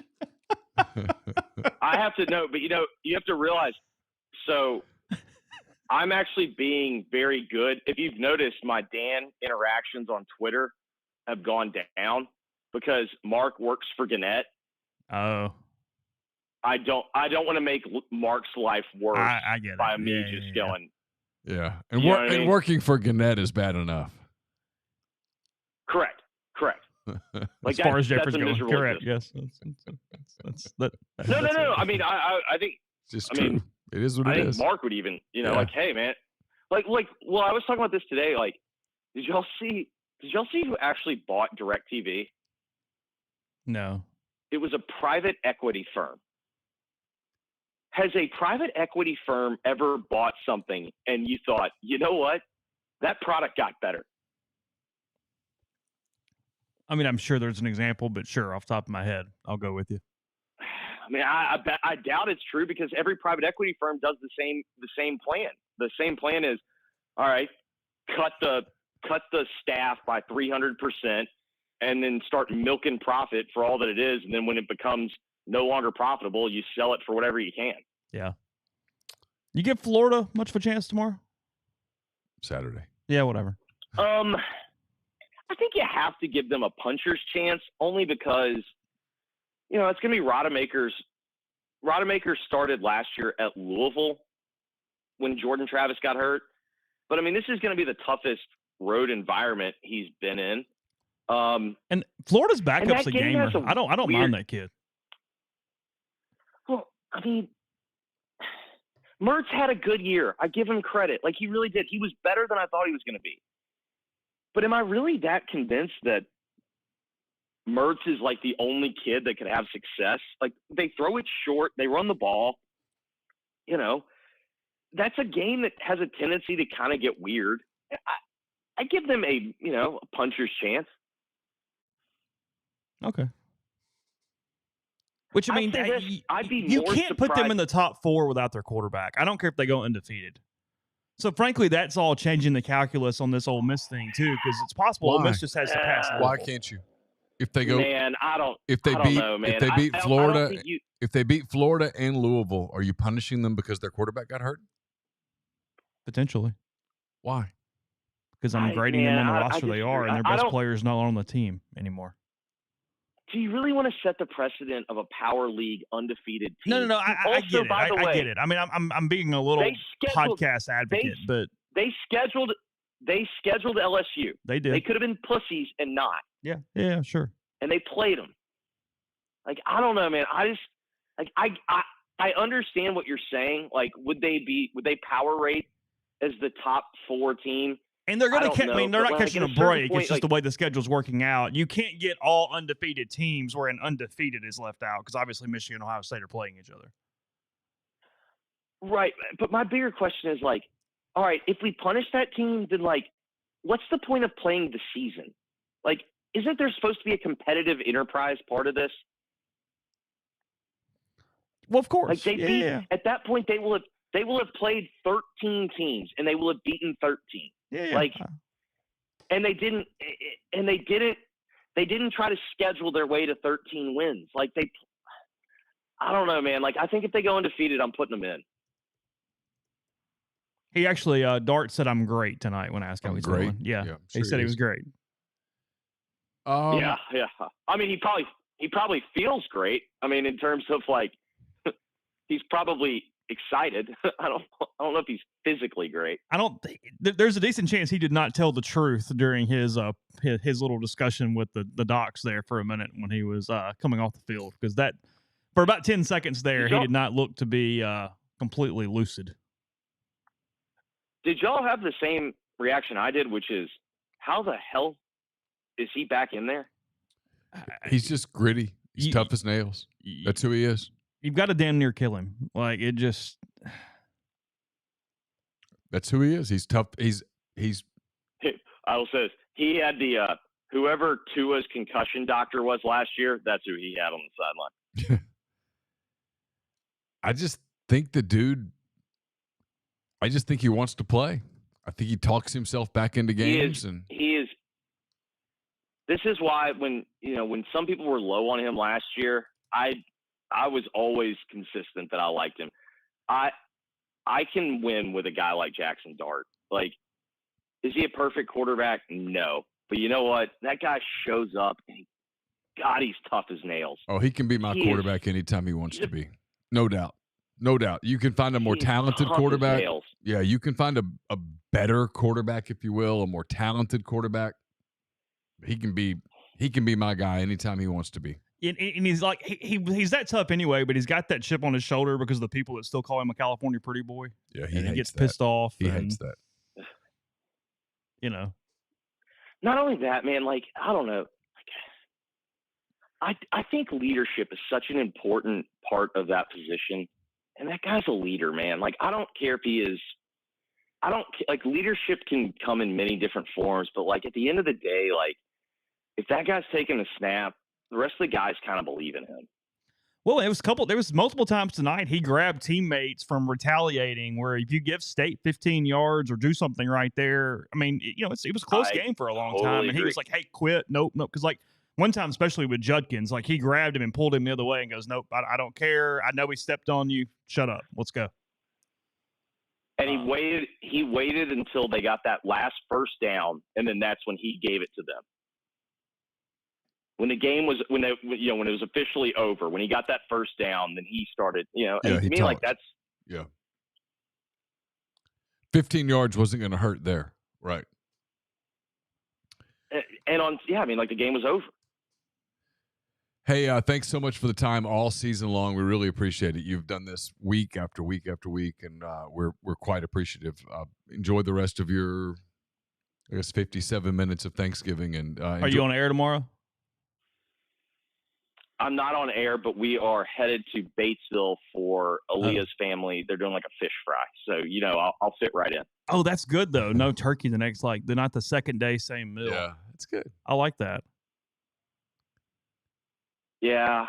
I have to know, but you have to realize, so I'm actually being very good. If you've noticed, my Dan interactions on Twitter have gone down because Mark works for Gannett. Oh. I don't want to make Mark's life worse I get it. by me just going. Yeah. And working for Gannett is bad enough. Correct. Like, as far as Jeffrey's going, correct. Yes. No. I mean, I think it's just true. It is what it is. I think Mark would even, like, hey, man, like, well, I was talking about this today. Like, did y'all see who actually bought DirecTV? No. It was a private equity firm. Has a private equity firm ever bought something and you thought, you know what, that product got better? I mean, I'm sure there's an example, but sure, off the top of my head, I'll go with you. I mean, I doubt it's true because every private equity firm does the same plan. The same plan is, all right, cut the staff by 300%, and then start milking profit for all that it is. And then when it becomes no longer profitable, you sell it for whatever you can. Yeah. You give Florida much of a chance tomorrow? Saturday. Yeah, whatever. I think you have to give them a puncher's chance only because, you know, it's going to be Rodemaker's. Rodemaker started last year at Louisville when Jordan Travis got hurt. But, I mean, this is going to be the toughest road environment he's been in. And Florida's backup's a gamer. I don't mind that kid. Well, I mean, Mertz had a good year. I give him credit. Like, he really did. He was better than I thought he was going to be. But am I really that convinced that Mertz is like the only kid that could have success? Like, they throw it short. They run the ball. You know, that's a game that has a tendency to kind of get weird. I give them a puncher's chance. Okay. Which, I mean, you can't put them in the top 4 without their quarterback. I don't care if they go undefeated. So, frankly, that's all changing the calculus on this Ole Miss thing, too, because it's possible Ole Miss just has to pass. Why can't you? If they go, man, if they beat Florida, if they beat Florida and Louisville, are you punishing them because their quarterback got hurt? Potentially. Why? Because I'm grading them on the roster they are, and their best player is not on the team anymore. Do you really want to set the precedent of a power league undefeated team? No. I get it. I get it. I mean, I'm being a little podcast advocate, but they scheduled LSU. They did. They could have been pussies and not. Yeah, sure. And they played them. Like, I don't know, man. I understand what you're saying. Like, would they power rate as the top 4 team? And they're going to catch. I mean, they're not catching a break. It's just the way the schedule's working out. You can't get all undefeated teams where an undefeated is left out because obviously Michigan and Ohio State are playing each other. Right, but my bigger question is like, all right, if we punish that team, then like, what's the point of playing the season? Like, isn't there supposed to be a competitive enterprise part of this? Well, of course. Like at that point, they will have played 13 teams and they will have beaten 13. Yeah. Like, and they didn't try to schedule their way to 13 wins. Like I don't know, man. Like, I think if they go undefeated, I'm putting them in. He actually, Dart said I'm great tonight when I asked how he's doing. Yeah, sure he said he was great. Yeah. I mean, he probably feels great. I mean, in terms of like, he's probably excited. I don't know if he's physically great. I don't think there's a decent chance he did not tell the truth during his little discussion with the docs there for a minute when he was coming off the field, because that for about 10 seconds there he did not look to be completely lucid. Did y'all have the same reaction I did, which is, how the hell is he back in there? He's just gritty. He's tough as nails. That's who he is. You've got to damn near kill him. Like, it just. That's who he is. He's tough. He's. I will say this. He had the whoever Tua's concussion doctor was last year. That's who he had on the sideline. I just think the dude. I just think he wants to play. I think he talks himself back into games, he is. This is why when some people were low on him last year, I was always consistent that I liked him. I can win with a guy like Jackson Dart. Like, is he a perfect quarterback? No. But you know what? That guy shows up, and God, he's tough as nails. Oh, he can be my quarterback anytime he wants to be. No doubt. No doubt. You can find a more talented quarterback. Yeah, you can find a better quarterback, if you will, a more talented quarterback. He can be my guy anytime he wants to be. And he's like he's that tough anyway, but he's got that chip on his shoulder because of the people that still call him a California pretty boy. Yeah, he gets pissed off. He hates that. You know. Not only that, man. Like, I don't know. I think leadership is such an important part of that position, and that guy's a leader, man. Like, I don't care if he is. Like, leadership can come in many different forms, but like at the end of the day, like if that guy's taking a snap, the rest of the guys kind of believe in him. Well, there was multiple times tonight he grabbed teammates from retaliating, where if you give State 15 yards or do something right there, I mean, it was a close game for a long time, and he was like, "Hey, quit, nope," because like one time, especially with Judkins, like he grabbed him and pulled him the other way and goes, "Nope, I don't care. I know he stepped on you. Shut up. Let's go." And he waited until they got that last first down, and then that's when he gave it to them. when the game was when it was officially over, when he got that first down, then he started. Yeah, and to me, like that's 15 yards wasn't going to hurt there, right? And like the game was over. Hey, thanks so much for the time all season long. We really appreciate it. You've done this week after week after week, and we're quite appreciative. Enjoy the rest of your, 57 minutes of Thanksgiving. And are you on air tomorrow? I'm not on air, but we are headed to Batesville for Aaliyah's family. They're doing like a fish fry, so I'll fit right in. Oh, that's good though. No turkey the next not the second day, same meal. Yeah, it's good. I like that. Yeah.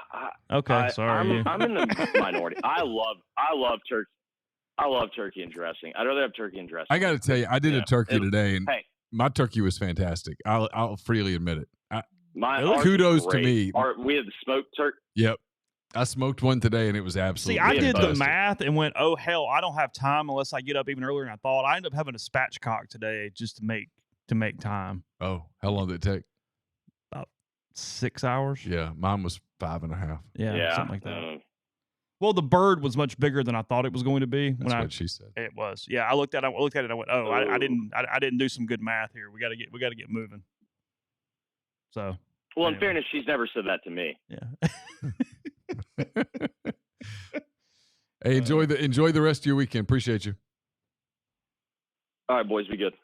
Okay, sorry. I'm in the minority. I love turkey. I love turkey and dressing. I'd rather have turkey and dressing. I got to tell you, I did a turkey today, and my turkey was fantastic. I'll freely admit it. Kudos to me. We had the smoked turkey. Yep. I smoked one today, and it was absolutely I did fantastic. the math and went, oh, hell, I don't have time unless I get up even earlier than I thought. I ended up having a spatchcock today just to make time. Oh, how long did it take? About 6 hours. Yeah, mine was 5.5. Yeah, something like that. Well, the bird was much bigger than I thought it was going to be. That's what she said. It was. Yeah, I looked at it. And I went, oh, I didn't do some good math here. We got to get moving. So. Well, in fairness, she's never said that to me. Yeah. Hey, enjoy the rest of your weekend. Appreciate you. All right, boys, be good.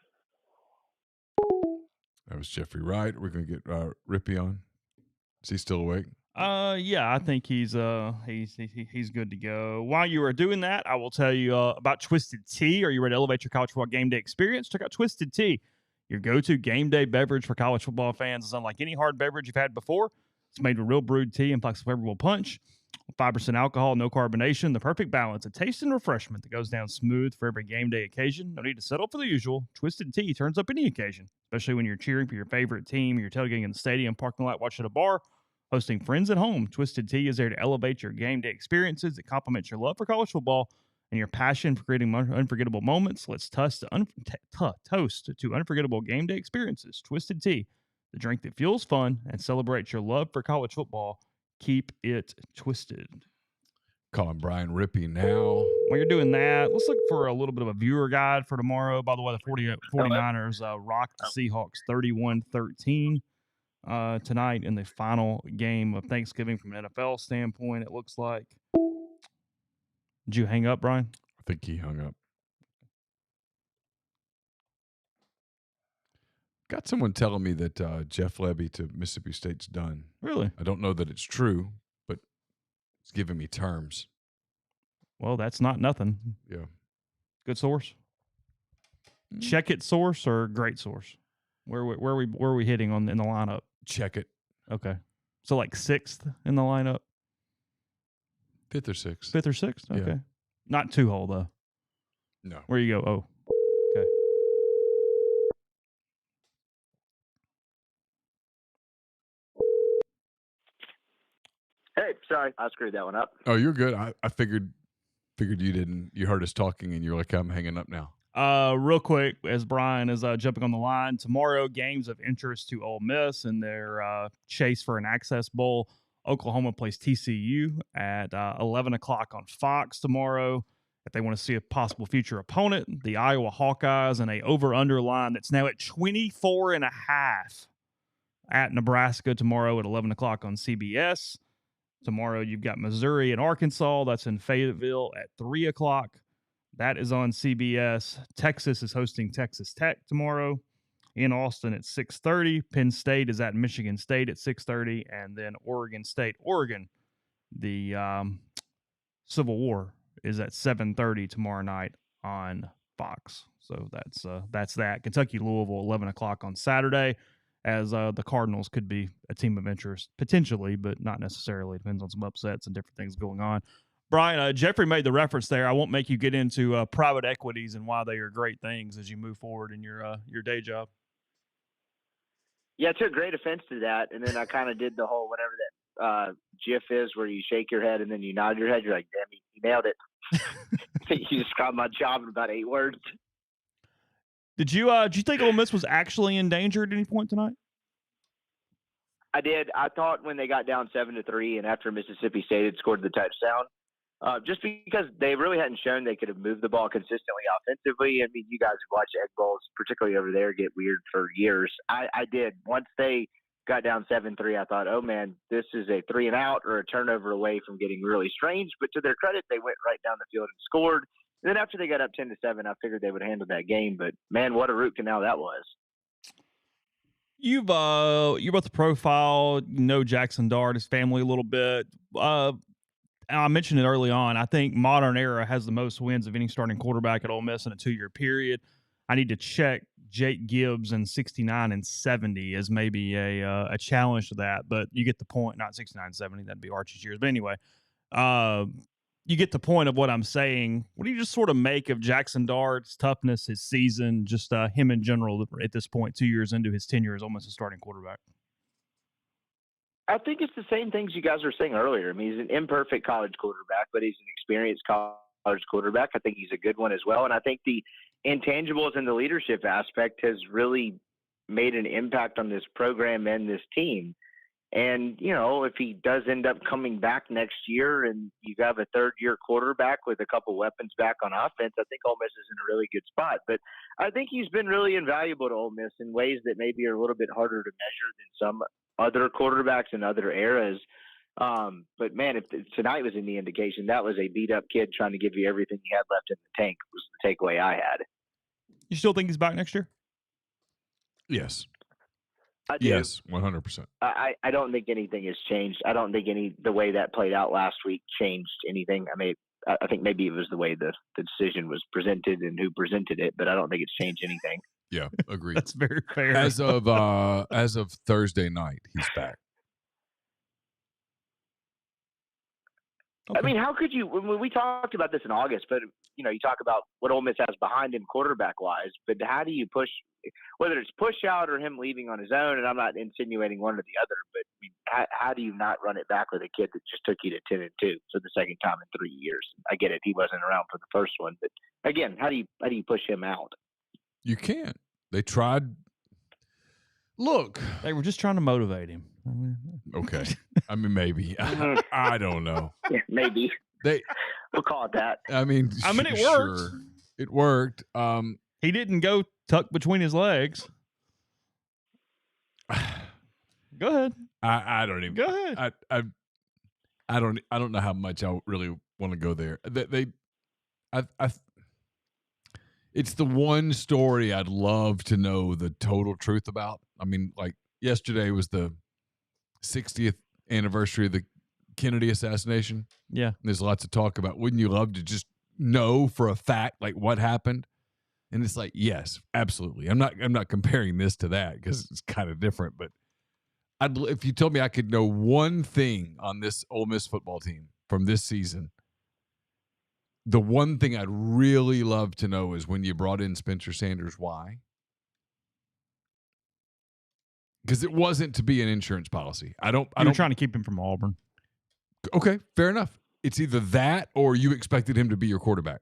That was Jeffrey Wright. We're gonna get Rippy on. Is he still awake? Yeah, I think he's good to go. While you are doing that, I will tell you about Twisted Tea. Are you ready to elevate your college football game day experience? Check out Twisted Tea. Your go-to game day beverage for college football fans is unlike any hard beverage you've had before. It's made with real brewed tea and flexible flavorful punch. 5% alcohol, no carbonation, the perfect balance of taste and refreshment that goes down smooth for every game day occasion. No need to settle for the usual. Twisted Tea turns up any occasion, especially when you're cheering for your favorite team, you're tailgating in the stadium, parking lot, watching a bar, hosting friends at home. Twisted Tea is there to elevate your game day experiences. It complements your love for college football and your passion for creating unforgettable moments. Let's toast to unforgettable game day experiences. Twisted Tea, the drink that fuels fun and celebrates your love for college football. Keep it twisted. Calling Brian Rippey now. While you're doing that, let's look for a little bit of a viewer guide for tomorrow. By the way, the 49ers rocked the Seahawks 31-13 tonight in the final game of Thanksgiving from an NFL standpoint, it looks like. Did you hang up, Brian? I think he hung up. Got someone telling me that Jeff Lebby to Mississippi State's done. Really? I don't know that it's true, but it's giving me terms. Well, that's not nothing. Yeah. Good source? Check it source or great source? Where are we hitting in the lineup? Check it. Okay. So like 6th in the lineup? 5th or 6th. 5th or 6th? Okay. Yeah. Not 2-hole, though. No. Where you go? Oh. Okay. Hey, sorry. I screwed that one up. Oh, you're good. I figured you didn't. You heard us talking and you're like, I'm hanging up now. Real quick, as Brian is jumping on the line, tomorrow, games of interest to Ole Miss in their chase for an Access Bowl. Oklahoma plays TCU at 11 o'clock on Fox tomorrow. If they want to see a possible future opponent, the Iowa Hawkeyes and a over-under line that's now at 24.5 at Nebraska tomorrow at 11 o'clock on CBS. Tomorrow, you've got Missouri and Arkansas. That's in Fayetteville at 3 o'clock. That is on CBS. Texas is hosting Texas Tech tomorrow in Austin at 6:30. Penn State is at Michigan State at 6:30. And then Oregon State, Oregon, the Civil War is at 7:30 tomorrow night on Fox. So that's that. Kentucky, Louisville, 11 o'clock on Saturday, as the Cardinals could be a team of interest, potentially, but not necessarily. Depends on some upsets and different things going on. Brian, Jeffrey made the reference there. I won't make you get into private equities and why they are great things as you move forward in your day job. Yeah, I took great offense to that, and then I kind of did the whole whatever that GIF is where you shake your head and then you nod your head. You're like, damn, you nailed it. You described my job in about 8 words. Did you think Ole Miss was actually in danger at any point tonight? I did. I thought when they got down 7-3 and after Mississippi State had scored the touchdown, just because they really hadn't shown they could have moved the ball consistently offensively. I mean, you guys have watched Egg Bowls, particularly over there, get weird for years. I did. Once they got down 7-3, I thought, oh, man, this is a 3-and-out or a turnover away from getting really strange. But to their credit, they went right down the field and scored. And then after they got up 10-7, I figured they would handle that game. But, man, what a root canal that was. You wrote the profile, you know Jackson Dart, his family a little bit. I mentioned it early on. I think Modern Era has the most wins of any starting quarterback at Ole Miss in a 2-year period. I need to check Jake Gibbs in 69 and 70 as maybe a challenge to that, but you get the point. Not 69 and 70, that'd be Archie's years. But anyway, you get the point of what I'm saying. What do you just sort of make of Jackson Dart's toughness, his season, just him in general at this point, 2 years into his tenure as almost a starting quarterback? I think it's the same things you guys were saying earlier. I mean, he's an imperfect college quarterback, but he's an experienced college quarterback. I think he's a good one as well. And I think the intangibles and the leadership aspect has really made an impact on this program and this team. And, you know, if he does end up coming back next year and you have a third-year quarterback with a couple weapons back on offense, I think Ole Miss is in a really good spot. But I think he's been really invaluable to Ole Miss in ways that maybe are a little bit harder to measure than some other quarterbacks in other eras. But, man, if tonight was any indication, that was a beat-up kid trying to give you everything he had left in the tank was the takeaway I had. You still think he's back next year? Yes. I do. Yes, 100%. I don't think anything has changed. I don't think the way that played out last week changed anything. I mean, I think maybe it was the way the decision was presented and who presented it, but I don't think it's changed anything. Yeah, agreed. That's very fair. As of Thursday night, he's back. Okay. I mean, how could you? When we talked about this in August, but you know, you talk about what Ole Miss has behind him quarterback wise, but how do you push? Whether it's push out or him leaving on his own, and I'm not insinuating one or the other, but I mean, how do you not run it back with a kid that just took you to 10-2 for the second time in 3 years? I get it; he wasn't around for the first one, but again, how do you push him out? You can't. They tried. Look, they were just trying to motivate him. Okay. I mean, maybe. I don't know. Yeah, maybe. We'll call it that. I mean, it worked. Sure. It worked. He didn't go tucked between his legs. Go ahead. I don't even. Go ahead. I don't know how much I really want to go there. It's the one story I'd love to know the total truth about. I mean, like yesterday was the 60th anniversary of the Kennedy assassination. Yeah. There's lots of talk about, wouldn't you love to just know for a fact, like what happened? And it's like, yes, absolutely. I'm not comparing this to that because it's kind of different, but if you told me I could know one thing on this Ole Miss football team from this season, the one thing I'd really love to know is when you brought in Spencer Sanders, why? Because it wasn't to be an insurance policy. You were trying to keep him from Auburn. Okay, fair enough. It's either that or you expected him to be your quarterback.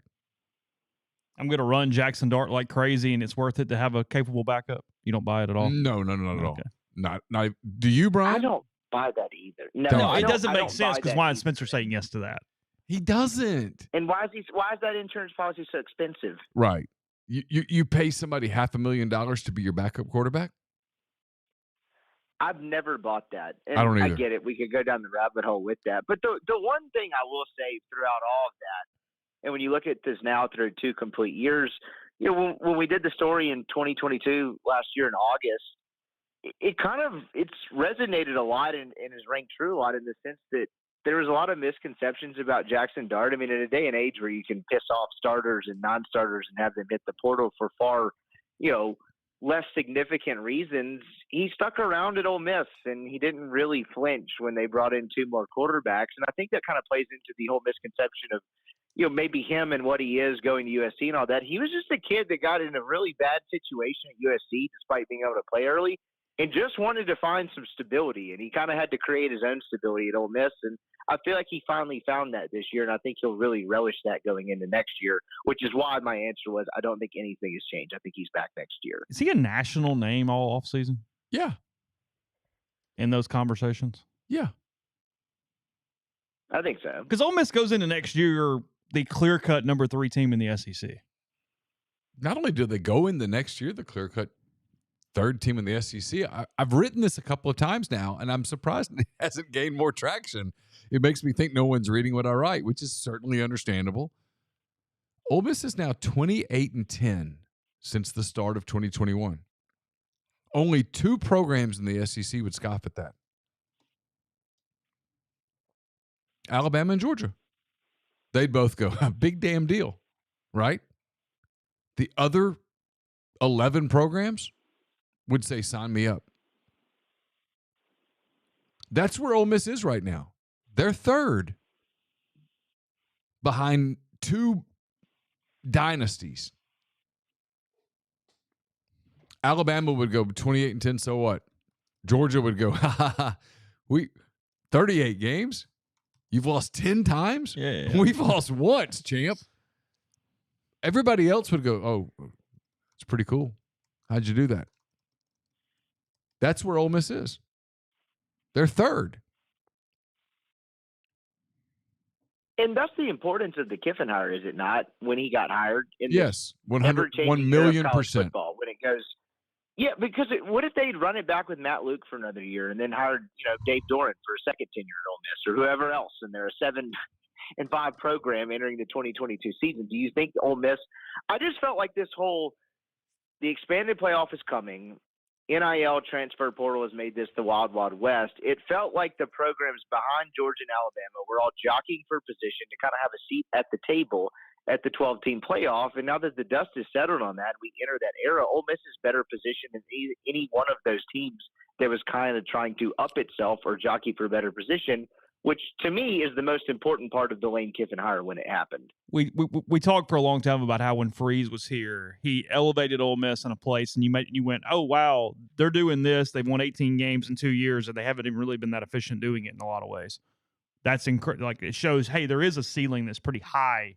I'm going to run Jackson Dart like crazy, and it's worth it to have a capable backup. You don't buy it at all? No, not at all. Not. Do you, Brian? I don't buy that either. No, it doesn't make sense because why is Spencer saying yes to that? He doesn't. And why is that insurance policy so expensive? Right. You pay somebody $500,000 to be your backup quarterback? I've never bought that. And I don't either. I get it. We could go down the rabbit hole with that. But the one thing I will say throughout all of that, and when you look at this now through 2 complete years, you know, when we did the story in 2022 last year in August, it's resonated a lot and has rang true a lot in the sense that there was a lot of misconceptions about Jackson Dart. I mean, in a day and age where you can piss off starters and non-starters and have them hit the portal for far, you know, less significant reasons, he stuck around at Ole Miss and he didn't really flinch when they brought in 2 more quarterbacks. And I think that kind of plays into the whole misconception of, you know, maybe him and what he is going to USC and all that. He was just a kid that got in a really bad situation at USC despite being able to play early and just wanted to find some stability. And he kind of had to create his own stability at Ole Miss. And I feel like he finally found that this year. And I think he'll really relish that going into next year, which is why my answer was I don't think anything has changed. I think he's back next year. Is he a national name all offseason? Yeah. in those conversations? Yeah. I think so. Because Ole Miss goes into next year the clear-cut number 3 team in the SEC. Not only do they go in the next year, the clear-cut third team in the SEC. I've written this a couple of times now, and I'm surprised it hasn't gained more traction. It makes me think no one's reading what I write, which is certainly understandable. Ole Miss is now 28-10 since the start of 2021. Only 2 programs in the SEC would scoff at that. Alabama and Georgia. They'd both go, big damn deal, right? The other 11 programs would say, sign me up. That's where Ole Miss is right now. They're third behind 2 dynasties. Alabama would go 28-10, so what? Georgia would go, we 38 games? You've lost 10 times? Yeah. We've lost once, champ. Everybody else would go, oh, it's pretty cool. How'd you do that? That's where Ole Miss is. They're third. And that's the importance of the Kiffin hire, is it not? When he got hired, Yes, 1 ever-changing million era of college %. football, when it goes, yeah, because what if they'd run it back with Matt Luke for another year and then hired Dave Doran for a second tenure at Ole Miss or whoever else, and they're a 7-5 program entering the 2022 season? Do you think Ole Miss? I just felt like the expanded playoff is coming. NIL transfer portal has made this the Wild Wild West. It felt like the programs behind Georgia and Alabama were all jockeying for position to kind of have a seat at the table at the 12-team playoff. And now that the dust is settled on that, we enter that era. Ole Miss is better positioned than any one of those teams that was kind of trying to up itself or jockey for a better position, which to me is the most important part of the Lane Kiffin hire when it happened. We talked for a long time about how when Freeze was here, he elevated Ole Miss in a place, and you went, oh, wow, they're doing this. They've won 18 games in 2 years, and they haven't even really been that efficient doing it in a lot of ways. That's like it shows, hey, there is a ceiling that's pretty high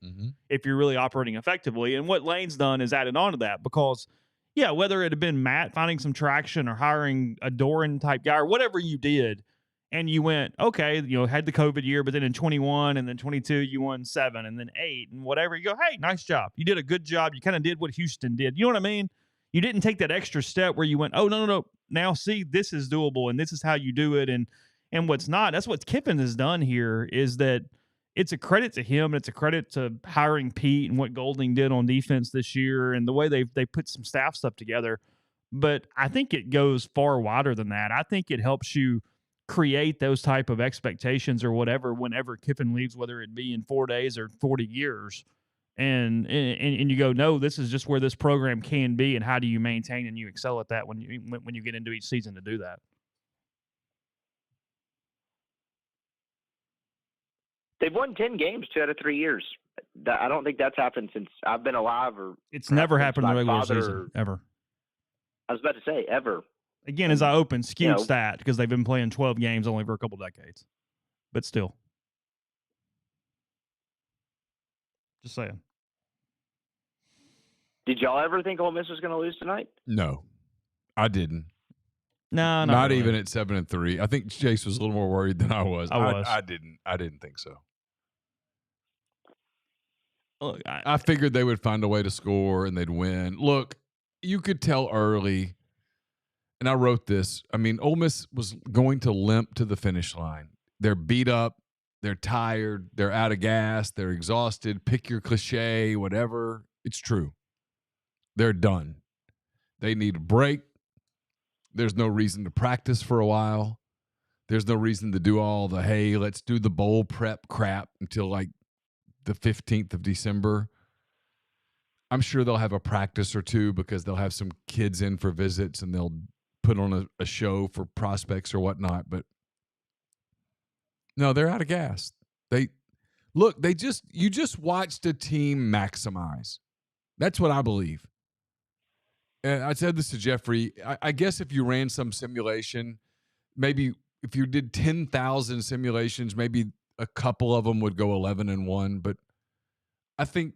if you're really operating effectively. And what Lane's done is added on to that because, yeah, whether it had been Matt finding some traction or hiring a Doran type guy or whatever you did, and you went, okay, had the COVID year, but then in 21 and then 22, you won 7 and then 8 and whatever. You go, hey, nice job. You did a good job. You kind of did what Houston did. You know what I mean? You didn't take that extra step where you went, oh, no. Now, see, this is doable and this is how you do it. And what's not, that's what Kiffin has done here is that it's a credit to him. And it's a credit to hiring Pete and what Golding did on defense this year and the way they put some staff stuff together. But I think it goes far wider than that. I think it helps you create those type of expectations or whatever whenever Kiffin leaves, whether it be in 4 days or 40 years. And you go, no, this is just where this program can be, and how do you maintain and you excel at that when you get into each season to do that? They've won 10 games 2 out of 3 years. I don't think that's happened since I've been alive, or it's never happened in the regular father, season ever. I was about to say ever. Again, as I open, skewed stat because they've been playing 12 games only for a couple decades, but still, just saying. Did y'all ever think Ole Miss was going to lose tonight? No, I didn't. No, not really. even at 7-3. I think Chase was a little more worried than I was. I didn't think so. Look, I figured they would find a way to score and they'd win. Look, you could tell early, and I wrote this. I mean, Ole Miss was going to limp to the finish line. They're beat up. They're tired. They're out of gas. They're exhausted. Pick your cliche, whatever. It's true. They're done. They need a break. There's no reason to practice for a while. There's no reason to do all the, hey, let's do the bowl prep crap until like the 15th of December. I'm sure they'll have a practice or two because they'll have some kids in for visits and they'll put on a show for prospects or whatnot. But no, they're out of gas. You just watched a team maximize. That's what I believe. And I said this to Jeffrey. I guess if you ran some simulation, maybe if you did 10,000 simulations, maybe a couple of them would go 11-1. But I think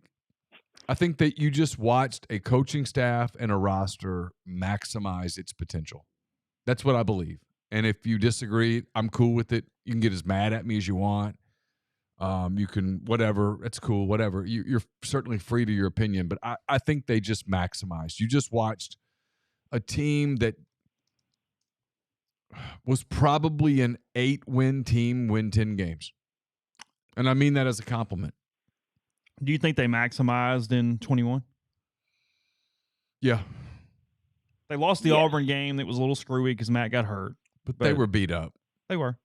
that you just watched a coaching staff and a roster maximize its potential. That's what I believe. And if you disagree, I'm cool with it. You can get as mad at me as you want. You can, whatever. It's cool, whatever. You're certainly free to your opinion, but I think they just maximized. You just watched a team that was probably an 8-win team win 10 games. And I mean that as a compliment. Do you think they maximized in 21? Yeah. They lost the Auburn game. That was a little screwy because Matt got hurt. But they were beat up. They were.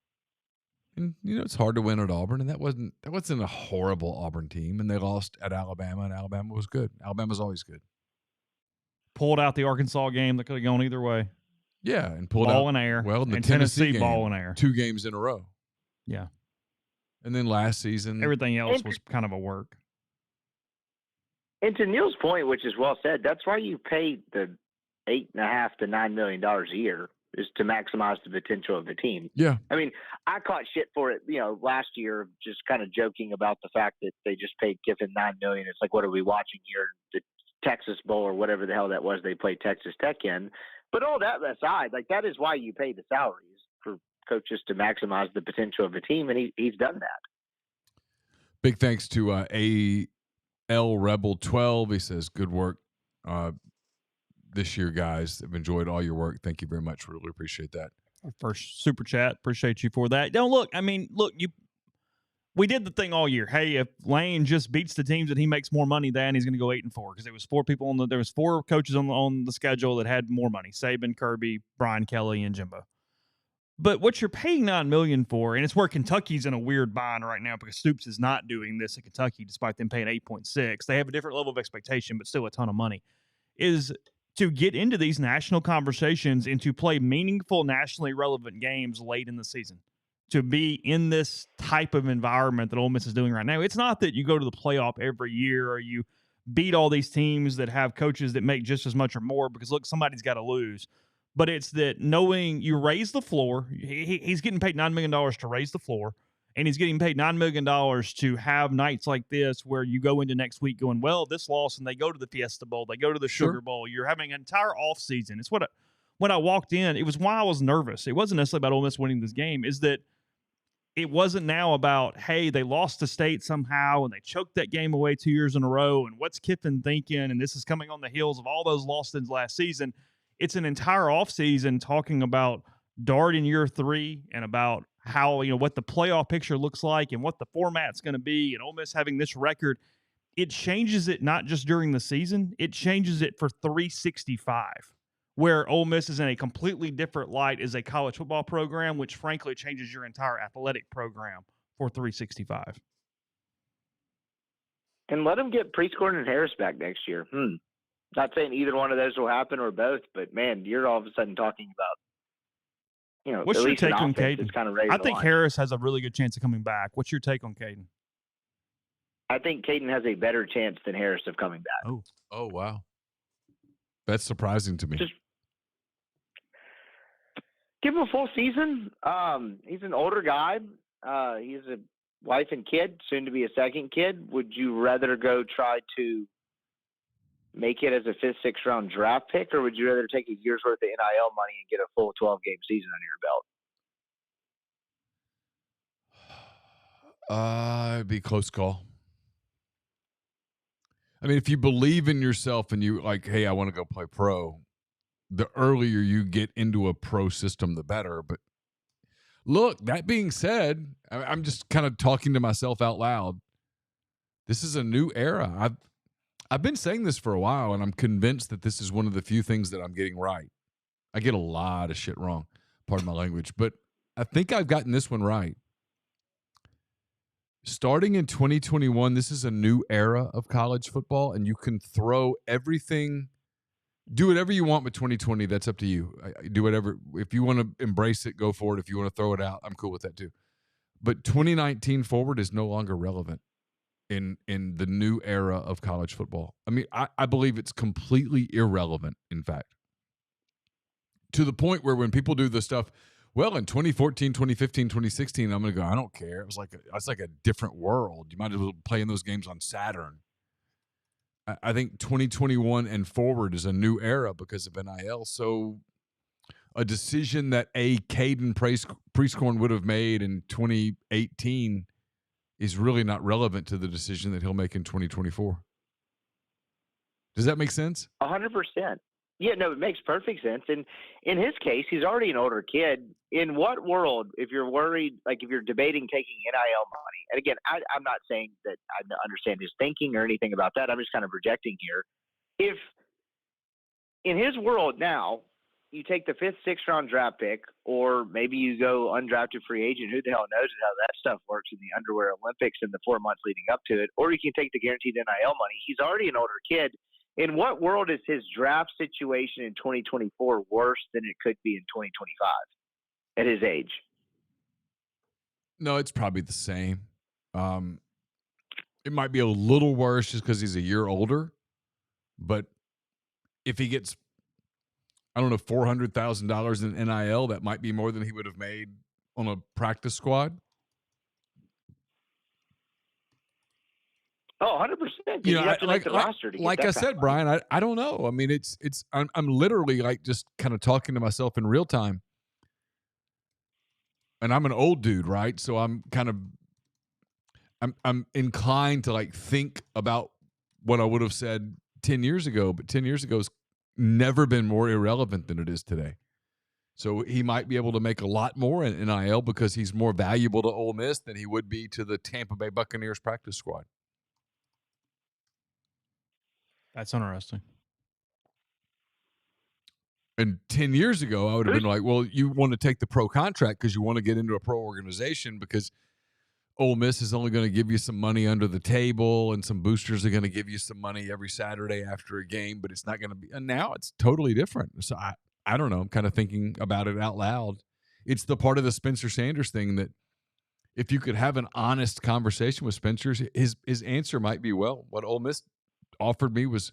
And, it's hard to win at Auburn, and that wasn't a horrible Auburn team. And they lost at Alabama, and Alabama was good. Alabama's always good. Pulled out the Arkansas game that could have gone either way. Yeah, and pulled ball out and air. Well, the and Tennessee game, ball and air. 2 games in a row. Yeah. And then last season, everything else was kind of a work. And to Neal's point, which is well said, that's why you pay the $8.5 to $9 million a year, is to maximize the potential of the team. Yeah. I mean, I caught shit for it, last year, just kind of joking about the fact that they just paid Kiffin $9 million. It's like, what are we watching here? The Texas Bowl or whatever the hell that was they played Texas Tech in. But all that aside, like, that is why you pay the salaries, for coaches to maximize the potential of the team, and he's done that. Big thanks to AL Rebel 12. He says, good work this year, guys. I've enjoyed all your work. Thank you very much. Really appreciate that. Our first super chat. Appreciate you for that. Don't look. I mean, look, we did the thing all year. Hey, if Lane just beats the teams that he makes more money than, he's going to go 8-4 because there was 4 people there was 4 coaches on the schedule that had more money: Saban, Kirby, Brian Kelly, and Jimbo. But what you're paying $9 million for, and it's where Kentucky's in a weird bind right now because Stoops is not doing this at Kentucky, despite them paying 8.6. They have a different level of expectation, but still a ton of money. Is to get into these national conversations and to play meaningful, nationally relevant games late in the season. To be in this type of environment that Ole Miss is doing right now. It's not that you go to the playoff every year or you beat all these teams that have coaches that make just as much or more because, look, somebody's got to lose. But it's that knowing you raise the floor. He's getting paid $9 million to raise the floor, and he's getting paid $9 million to have nights like this where you go into next week going, well, this loss, and they go to the Fiesta Bowl, they go to the Sugar Bowl. You're having an entire offseason. It's when I walked in, it was why I was nervous. It wasn't necessarily about Ole Miss winning this game, is that it wasn't now about, hey, they lost to State somehow and they choked that game away 2 years in a row, and what's Kiffin thinking, and this is coming on the heels of all those losses last season. It's an entire offseason talking about Dart in year 3 and about how, what the playoff picture looks like and what the format's going to be, and Ole Miss having this record. It changes it not just during the season, it changes it for 365, where Ole Miss is in a completely different light as a college football program, which frankly changes your entire athletic program for 365. And let them get Priest Gordon and Harris back next year. Not saying either one of those will happen or both, but man, you're all of a sudden talking about, what's at your least take an on offense Caden? that's kind of raised I the think line. Harris has a really good chance of coming back. What's your take on Caden? I think Caden has a better chance than Harris of coming back. Oh, wow. That's surprising to me. Just give him a full season. He's an older guy. He's a wife and kid, soon to be a second kid. Would you rather go try to make it as a 5th, 6th round draft pick, or would you rather take a year's worth of NIL money and get a full 12-game season under your belt? It'd be a close call. I mean, if you believe in yourself and you like, hey, I want to go play pro, the earlier you get into a pro system, the better. But look, that being said, I'm just kind of talking to myself out loud. This is a new era. I've been saying this for a while, and I'm convinced that this is one of the few things that I'm getting right. I get a lot of shit wrong, pardon my language, but I think I've gotten this one right. Starting in 2021, this is a new era of college football, and you can throw everything, do whatever you want with 2020. That's up to you. Do whatever. If you want to embrace it, go for it. If you want to throw it out, I'm cool with that too. But 2019 forward is no longer relevant in the new era of college football. I mean, I believe it's completely irrelevant, in fact, to the point where when people do the stuff, well, in 2014, 2015, 2016, I'm going to go, I don't care. It's like a different world. You might as well play in those games on Saturn. I think 2021 and forward is a new era because of NIL. So a decision that Caden Prieskorn would have made in 2018 is really not relevant to the decision that he'll make in 2024. Does that make sense? 100%. Yeah, no, it makes perfect sense. And in his case, he's already an older kid. In what world, if you're worried, like if you're debating taking NIL money, and again, I'm not saying that I understand his thinking or anything about that. I'm just kind of projecting here. If in his world now, you take the 5th, 6th round draft pick, or maybe you go undrafted free agent, who the hell knows how that stuff works in the underwear Olympics in the 4 months leading up to it, or you can take the guaranteed NIL money. He's already an older kid. In what world is his draft situation in 2024 worse than it could be in 2025 at his age? No, it's probably the same. It might be a little worse just because he's a year older. But if he gets, I don't know, $400,000 in NIL, that might be more than he would have made on a practice squad. Oh, 100%. You have to make the roster to get like that I said, Brian, I don't know. I mean, I'm literally like just kind of talking to myself in real time. And I'm an old dude, right? So I'm inclined to like think about what I would have said 10 years ago, but 10 years ago has never been more irrelevant than it is today. So he might be able to make a lot more in NIL because he's more valuable to Ole Miss than he would be to the Tampa Bay Buccaneers practice squad. That's interesting. And 10 years ago, I would have been like, well, you want to take the pro contract because you want to get into a pro organization because Ole Miss is only going to give you some money under the table and some boosters are going to give you some money every Saturday after a game, but it's not going to be. And now it's totally different. So I don't know. I'm kind of thinking about it out loud. It's the part of the Spencer Sanders thing that if you could have an honest conversation with Spencer, his answer might be, well, what Ole Miss offered me was,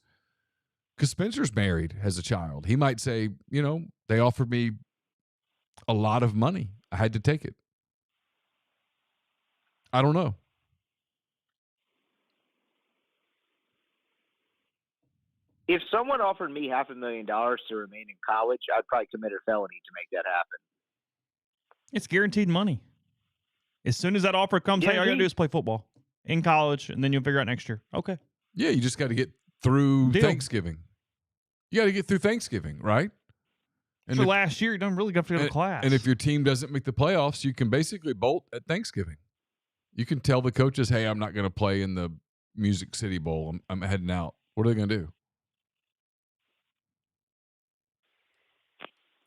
because Spencer's married, has a child. He might say, they offered me a lot of money. I had to take it. I don't know. If someone offered me $500,000 to remain in college, I'd probably commit a felony to make that happen. It's guaranteed money. As soon as that offer comes, hey, all you got to do is play football in college, and then you'll figure out next year. Okay. Yeah, you just got to get through Thanksgiving. You got to get through Thanksgiving, right? And for last year, you don't really have to go to class. And if your team doesn't make the playoffs, you can basically bolt at Thanksgiving. You can tell the coaches, hey, I'm not going to play in the Music City Bowl. I'm heading out. What are they going to do?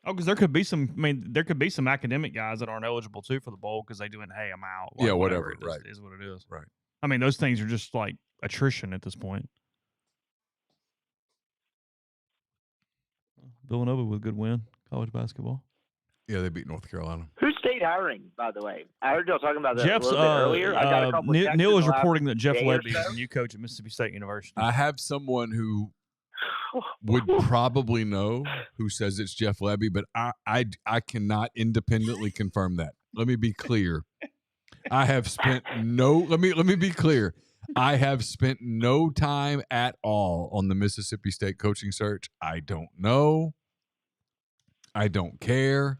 Oh, because there could be some academic guys that aren't eligible too for the bowl because they doing, hey, I'm out. Like, whatever. Right. It is what it is. Right. I mean, those things are just like attrition at this point. Villanova with a good win, college basketball. Yeah, they beat North Carolina. Who's state hiring, by the way? I heard y'all talking about that Jeff's, a little bit earlier. I got a couple Neal is reporting that Jeff Lebby is the new coach at Mississippi State University. I have someone who would probably know who says it's Jeff Lebby, but I cannot independently confirm that. Let me be clear. I have spent let me be clear. I have spent no time at all on the Mississippi State coaching search. I don't know. I don't care.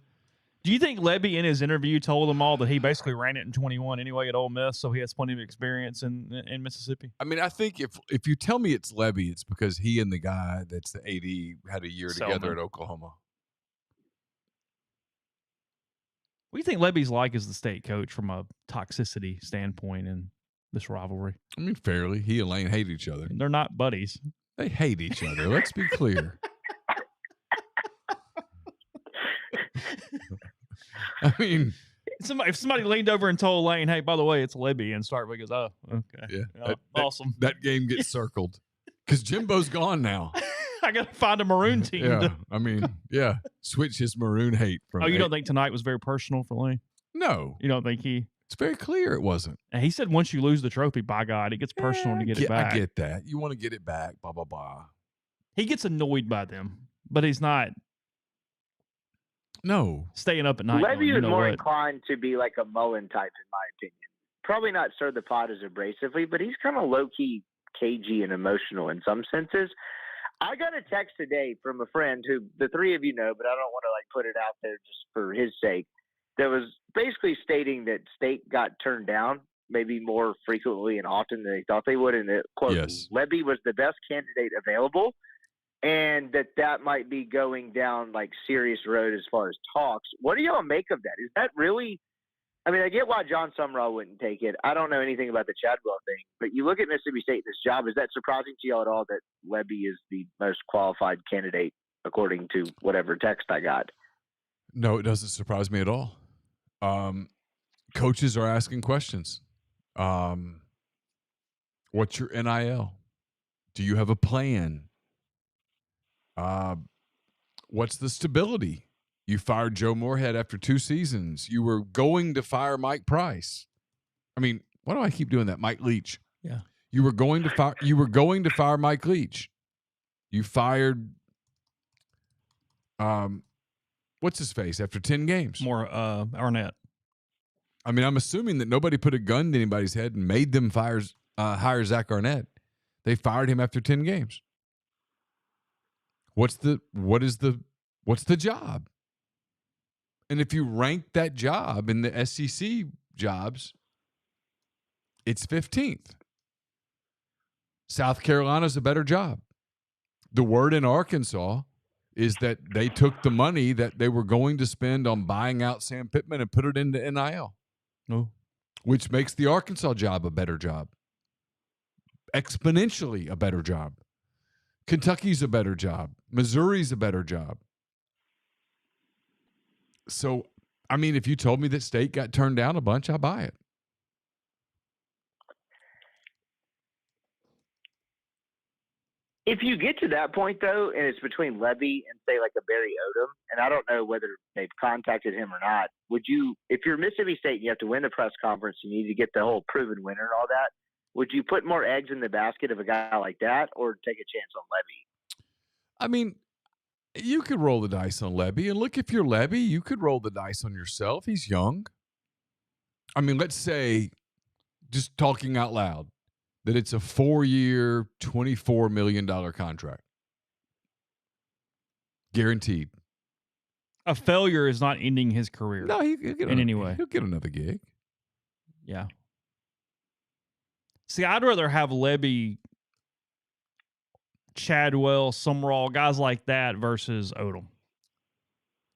Do you think Lebby in his interview told them all that he basically ran it in 21 anyway at Ole Miss, so he has plenty of experience in Mississippi? I mean, I think if you tell me it's Lebby, it's because he and the guy that's the AD had a year together at Oklahoma. What do you think Lebby's like as the state coach from a toxicity standpoint in this rivalry? I mean, fairly. He and Lane hate each other. They're not buddies. They hate each other. Let's be clear. I mean, if somebody leaned over and told Lane, hey, by the way, it's Lebby, and Starkville goes, oh, okay. Yeah. Awesome. That game gets circled because Jimbo's gone now. I got to find a maroon team. Yeah. I mean, yeah. Switch his maroon hate from. Oh, you don't think tonight was very personal for Lane? No. You don't think he. It's very clear it wasn't. And he said once you lose the trophy, by God, it gets personal to get it back. I get that. You want to get it back, blah, blah, blah. He gets annoyed by them, but he's not. No. Staying up at night. Lebby is more inclined to be like a Mullen type, in my opinion. Probably not stir the pot as abrasively, but he's kind of low-key cagey and emotional in some senses. I got a text today from a friend who the three of you know, but I don't want to like put it out there just for his sake. That was basically stating that State got turned down maybe more frequently and often than they thought they would, and that quote Yes. Lebby was the best candidate available, and that might be going down like serious road as far as talks. What do y'all make of that? Is that really? I mean, I get why John Sumrall wouldn't take it. I don't know anything about the Chadwell thing, but you look at Mississippi State, this job, is that surprising to y'all at all that Lebby is the most qualified candidate according to whatever text I got? No, it doesn't surprise me at all. Coaches are asking questions. What's your NIL? Do you have a plan? What's the stability? You fired Joe Moorhead after 2 seasons. You were going to fire Mike Price. I mean, why do I keep doing that? Mike Leach. Yeah. You were going to fire Mike Leach. You fired what's his face after 10 games? More Arnett. I mean, I'm assuming that nobody put a gun to anybody's head and made them hire Zach Arnett. They fired him after 10 games. What's the job? And if you rank that job in the SEC jobs, it's 15th. South Carolina's a better job. The word in Arkansas is that they took the money that they were going to spend on buying out Sam Pittman and put it into NIL. No. Which makes the Arkansas job a better job. Exponentially a better job. Kentucky's a better job. Missouri's a better job. So, I mean, if you told me that State got turned down a bunch, I buy it. If you get to that point, though, and it's between Lebby and, say, like a Barry Odom, and I don't know whether they've contacted him or not, would you, if you're Mississippi State and you have to win the press conference, you need to get the whole proven winner and all that, would you put more eggs in the basket of a guy like that or take a chance on Lebby? I mean, you could roll the dice on Lebby. And look, if you're Lebby, you could roll the dice on yourself. He's young. I mean, let's say, just talking out loud, that it's a 4-year, $24 million contract. Guaranteed. A failure is not ending his career. No, he'll get in any way. He'll get another gig. Yeah. See, I'd rather have Lebby, Chadwell, Sumrall, guys like that versus Odom.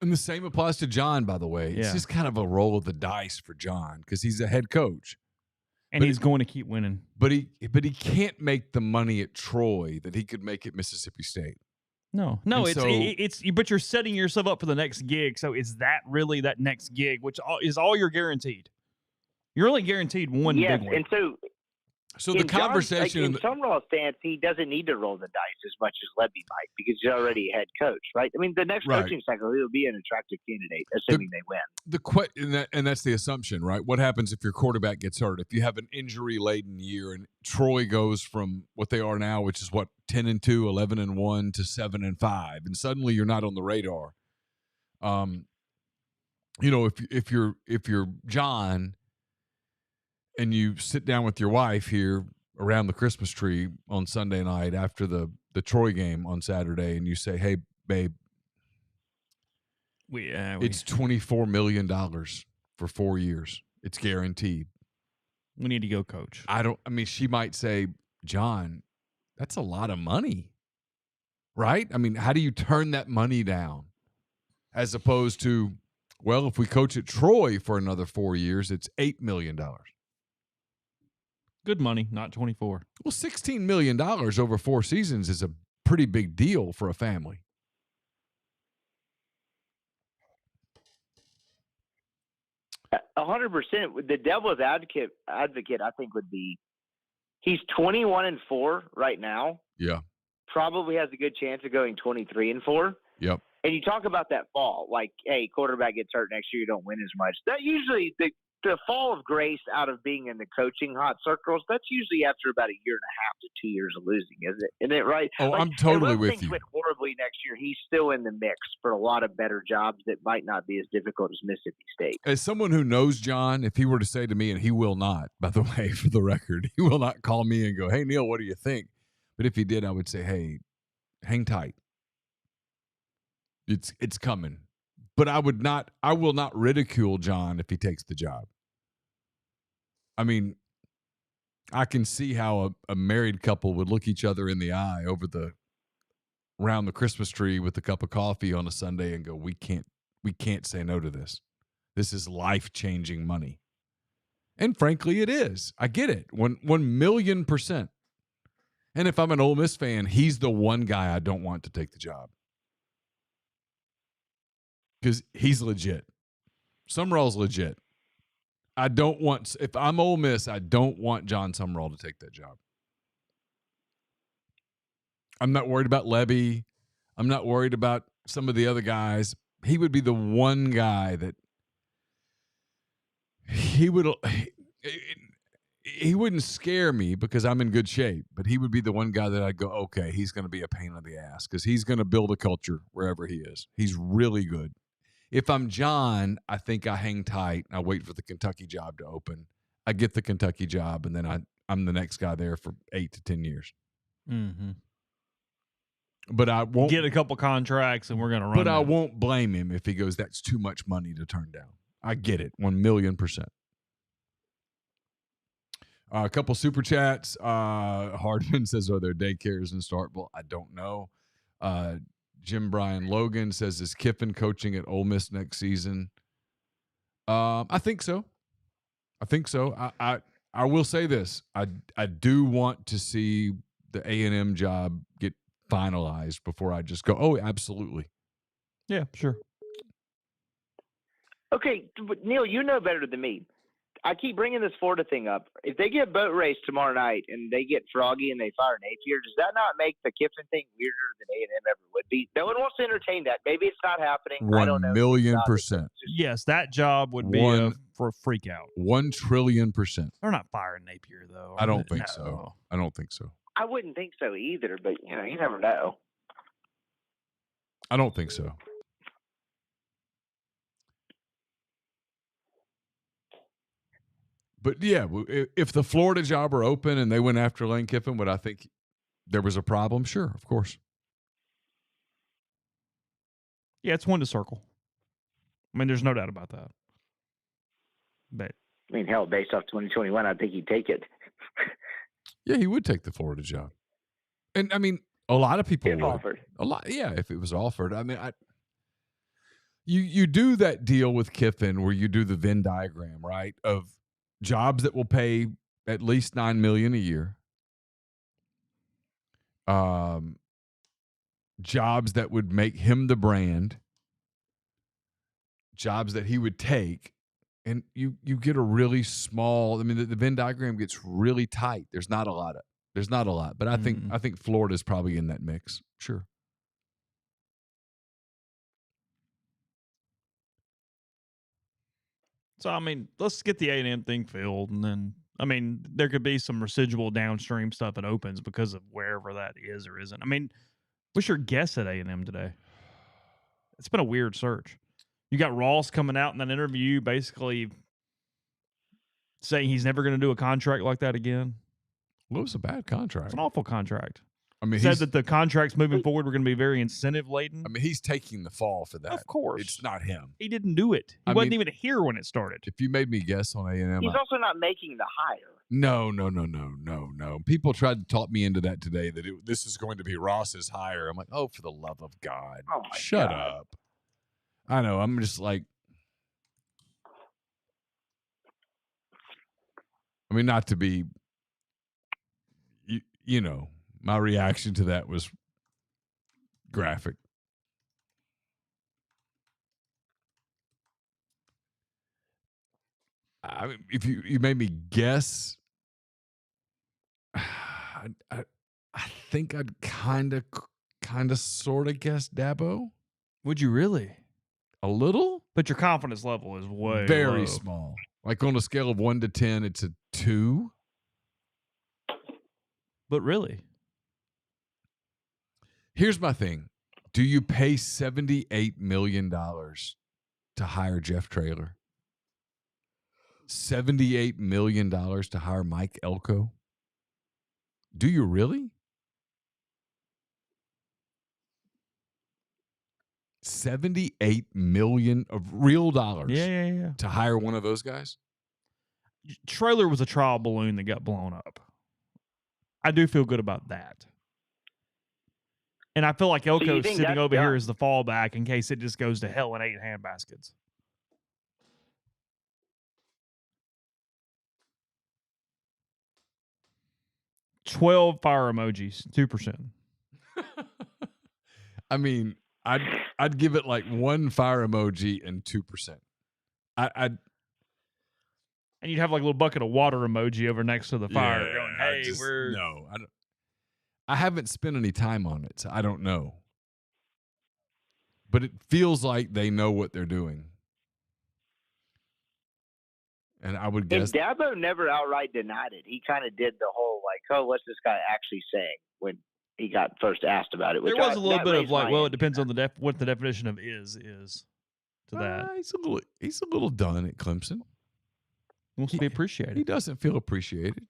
And the same applies to John, by the way. It's just kind of a roll of the dice for John because he's a head coach. And he's going to keep winning. But he can't make the money at Troy that he could make at Mississippi State. No, it's but you're setting yourself up for the next gig. So is that really that next gig, which is all you're guaranteed? You're only guaranteed one big one. And so the conversation in Sumrall's stance, he doesn't need to roll the dice as much as Lebby might because he's already a head coach, right? I mean, the next coaching cycle, he'll be an attractive candidate, assuming they win. And that's the assumption, right? What happens if your quarterback gets hurt? If you have an injury-laden year and Troy goes from what they are now, which is 10-2, 11-1 to 7-5, and suddenly you're not on the radar. If you're John and you sit down with your wife here around the Christmas tree on Sunday night after the Troy game on Saturday, and you say, "Hey, babe, it's $24 million for 4 years. It's guaranteed. We need to go, coach." She might say, "John, that's a lot of money, right? I mean, how do you turn that money down?" As opposed to, well, if we coach at Troy for another 4 years, it's $8 million. Good money, not 24. Well, $16 million over 4 seasons is a pretty big deal for a family. $100%. The devil's advocate, I think, would be he's 21-4 right now. Yeah. Probably has a good chance of going 23-4. Yep. And you talk about that fall, like, hey, quarterback gets hurt next year, you don't win as much. That usually the fall of grace out of being in the coaching hot circles, that's usually after about a year and a half to 2 years of losing, isn't it right? Oh, I'm totally with you. Things went horribly next year. He's still in the mix for a lot of better jobs that might not be as difficult as Mississippi State. As someone who knows John, if he were to say to me, and he will not, by the way, for the record, he will not call me and go, "Hey, Neal, what do you think?" But if he did, I would say, "Hey, hang tight. It's coming. But I will not ridicule John if he takes the job. I mean, I can see how a married couple would look each other in the eye around the Christmas tree with a cup of coffee on a Sunday and go, we can't say no to this. This is life-changing money. And frankly, it is. I get it. 1,000,000%. And if I'm an Ole Miss fan, he's the one guy I don't want to take the job. Because he's legit. Summerall's legit. If I'm Ole Miss, I don't want John Summerall to take that job. I'm not worried about Levy. I'm not worried about some of the other guys. He would be the one guy that he wouldn't scare me because I'm in good shape, but he would be the one guy that I'd go, okay, he's going to be a pain in the ass because he's going to build a culture wherever he is. He's really good. If I'm John, I think I hang tight. I wait for the Kentucky job to open. I get the Kentucky job, and then I'm the next guy there for 8 to 10 years. Mm-hmm. But I won't get a couple contracts, and we're going to run. But I won't blame him if he goes, that's too much money to turn down. I get it, 1,000,000%. A couple super chats. Hardman says, are there daycares in Starkville? I don't know. Jim Brian Logan says, is Kiffin coaching at Ole Miss next season? I think so. I will say this. I do want to see the A&M job get finalized before I just go, oh, absolutely. Yeah, sure. Okay, but Neal, you know better than me. I keep bringing this Florida thing up. If they get boat race tomorrow night and they get froggy and they fire Napier, does that not make the Kiffin thing weirder than A&M ever would be? No one wants to entertain that. Maybe it's not happening. 1,000,000%. Yes, that job would be for a freak out. 1,000,000,000,000%. They're not firing Napier, though. I don't think so. I don't think so. I wouldn't think so either, but you never know. I don't think so. But yeah, if the Florida job were open and they went after Lane Kiffin, would I think there was a problem? Sure, of course. Yeah, it's one to circle. I mean, there's no doubt about that. But I mean, hell, based off 2021, I think he'd take it. Yeah, he would take the Florida job. And I mean, a lot of people if would. offered. If it was offered. I mean, you do that deal with Kiffin where you do the Venn diagram, right? Of jobs that will pay at least $9 million a year. Jobs that would make him the brand. Jobs that he would take. And you get a really small, I mean, the Venn diagram gets really tight. There's not a lot. But I think Florida's probably in that mix. Sure. So, I mean, let's get the A&M thing filled. And then, I mean, there could be some residual downstream stuff that opens because of wherever that is or isn't. I mean, what's your guess at A&M today? It's been a weird search. You got Ross coming out in that interview basically saying he's never going to do a contract like that again. Well, it was a bad contract. It's an awful contract. I mean, he said that the contracts moving forward were going to be very incentive laden. I mean, he's taking the fall for that. Of course. It's not him. He didn't do it. He wasn't even here when it started. If you made me guess on A&M. He's also not making the hire. No. People tried to talk me into that today, that this is going to be Ross's hire. I'm like, oh, for the love of God. Oh my Shut God. up. I know. I'm just like, I mean, not to be, you know, my reaction to that was graphic. I mean, if you made me guess, I think I'd kind of sort of guess Dabo. Would you really? A little? But your confidence level is very low. small. Like on a scale of 1 to 10, it's a 2. But really? Here's my thing. Do you pay $78 million to hire Jeff Traylor? $78 million to hire Mike Elko? Do you really? $78 million of real dollars Yeah. to hire one of those guys? Traylor was a trial balloon that got blown up. I do feel good about that. And I feel like Elko's sitting over here as the fallback in case it just goes to hell in 8 handbaskets. $12 fire emojis, 2%. I mean, I'd give it like 1 fire emoji and 2%. And you'd have like a little bucket of water emoji over next to the fire going, hey, I haven't spent any time on it, so I don't know. But it feels like they know what they're doing. And I would guess. And Dabo never outright denied it. He kind of did the whole like, oh, what's this guy actually saying when he got first asked about it? There was a little bit of like, well, it depends on what the definition of is to that. He's a little done at Clemson. He wants to be appreciated. He doesn't feel appreciated.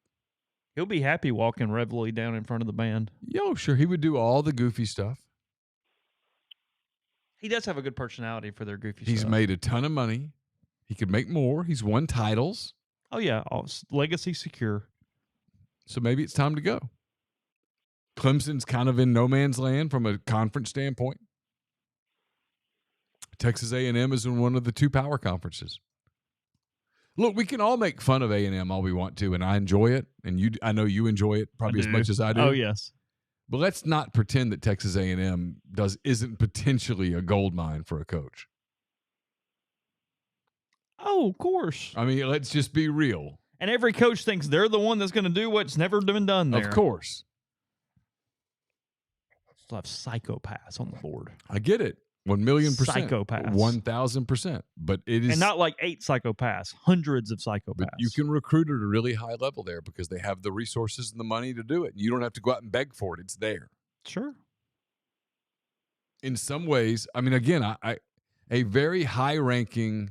He'll be happy walking Rivalry down in front of the band. Yo, sure. He would do all the goofy stuff. He does have a good personality for their goofy stuff. He's made a ton of money. He could make more. He's won titles. Oh, yeah. Legacy secure. So maybe it's time to go. Clemson's kind of in no man's land from a conference standpoint. Texas A&M is in one of the 2 power conferences. Look, we can all make fun of A&M all we want to, and I enjoy it, and I know you enjoy it probably as much as I do. Oh, yes. But let's not pretend that Texas A&M isn't potentially a gold mine for a coach. Oh, of course. I mean, let's just be real. And every coach thinks they're the one that's going to do what's never been done there. Of course. Still have psychopaths on the board. I get it. 1,000,000%. Psychopaths. 1,000%. But it is. And not like 8 psychopaths, hundreds of psychopaths. But you can recruit at a really high level there because they have the resources and the money to do it. You don't have to go out and beg for it. It's there. Sure. In some ways, I mean, again, a very high-ranking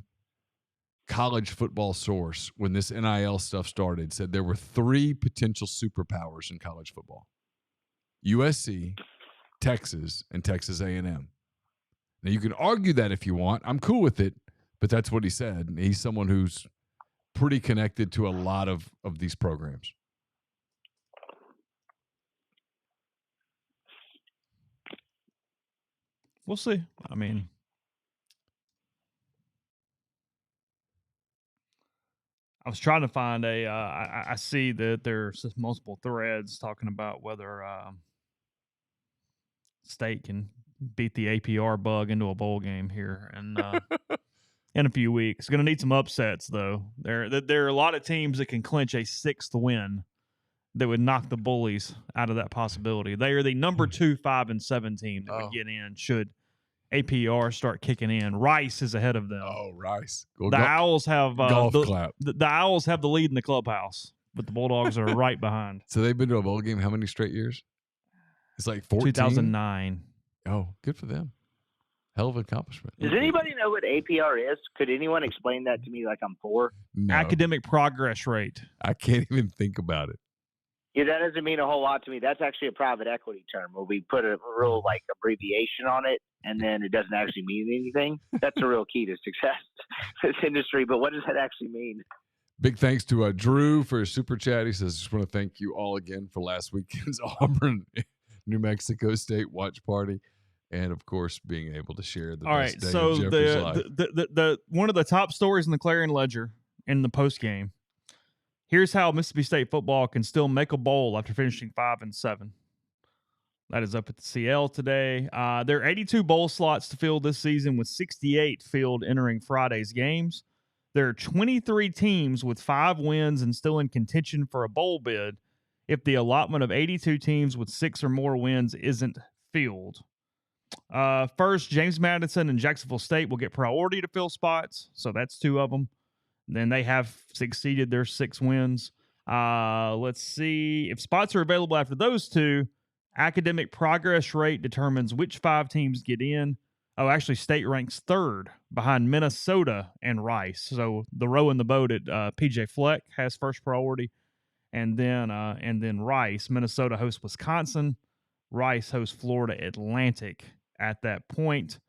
college football source when this NIL stuff started said there were 3 potential superpowers in college football: USC, Texas, and Texas A&M. Now, you can argue that if you want. I'm cool with it, but that's what he said. And he's someone who's pretty connected to a lot of these programs. We'll see. I mean, I was trying to find I see that there's multiple threads talking about whether State can beat the APR bug into a bowl game here and in a few weeks. Going to need some upsets, though. There are a lot of teams that can clinch a 6th win that would knock the Bullies out of that possibility. They are the number 2 5-7 team that would get in should APR start kicking in. Rice is ahead of them. Oh, Rice. The Owls have clap. The Owls have the lead in the clubhouse, but the Bulldogs are right behind. So they've been to a bowl game how many straight years? It's like 14? 2009. Oh, good for them. Hell of an accomplishment. Does anybody know what APR is? Could anyone explain that to me like I'm 4? No. Academic progress rate. I can't even think about it. Yeah, that doesn't mean a whole lot to me. That's actually a private equity term where we put a real like abbreviation on it, and then it doesn't actually mean anything. That's a real key to success in this industry. But what does that actually mean? Big thanks to Drew for his super chat. He says, just want to thank you all again for last weekend's Auburn, New Mexico State watch party. And, of course, being able to share the best day of Jeffrey's life. The one of the top stories in the Clarion Ledger in the postgame. Here's how Mississippi State football can still make a bowl after finishing 5-7. That is up at the CL today. There are 82 bowl slots to fill this season, with 68 filled entering Friday's games. There are 23 teams with 5 wins and still in contention for a bowl bid if the allotment of 82 teams with 6 or more wins isn't filled. First, James Madison and Jacksonville State will get priority to fill spots, so that's 2 of them. Then they have succeeded their 6 wins. Let's see. If spots are available after those 2, academic progress rate determines which 5 teams get in. Oh, actually, State ranks 3rd behind Minnesota and Rice. So the row in the boat at PJ Fleck has first priority. And then Rice. Minnesota hosts Wisconsin. Rice hosts Florida Atlantic at that point.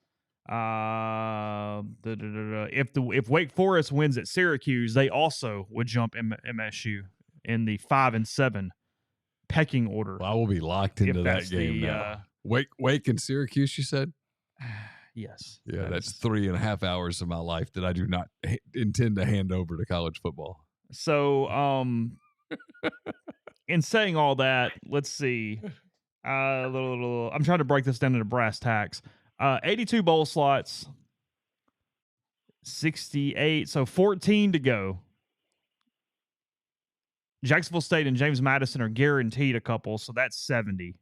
If Wake Forest wins at Syracuse, they also would jump MSU in the 5-7 pecking order. Well, I will be locked into that game now. Wake and Syracuse, you said? Yes. Yeah, that's 3.5 hours of my life that I do not intend to hand over to college football. So, in saying all that, let's see. I'm trying to break this down into brass tacks. 82 bowl slots, 68, so 14 to go. Jacksonville State and James Madison are guaranteed a couple, so that's 70.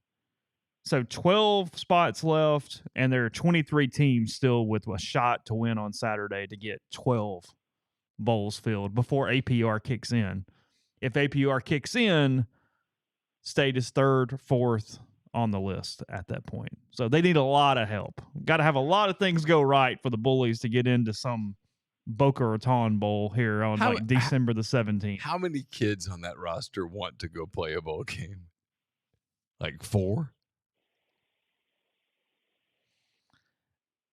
So 12 spots left, and there are 23 teams still with a shot to win on Saturday to get 12 bowls filled before APR kicks in. If APR kicks in, State is third, fourth on the list at that point. So they need a lot of help. Got to have a lot of things go right for the Bullies to get into some Boca Raton Bowl here on December the 17th. How many kids on that roster want to go play a bowl game? Like 4?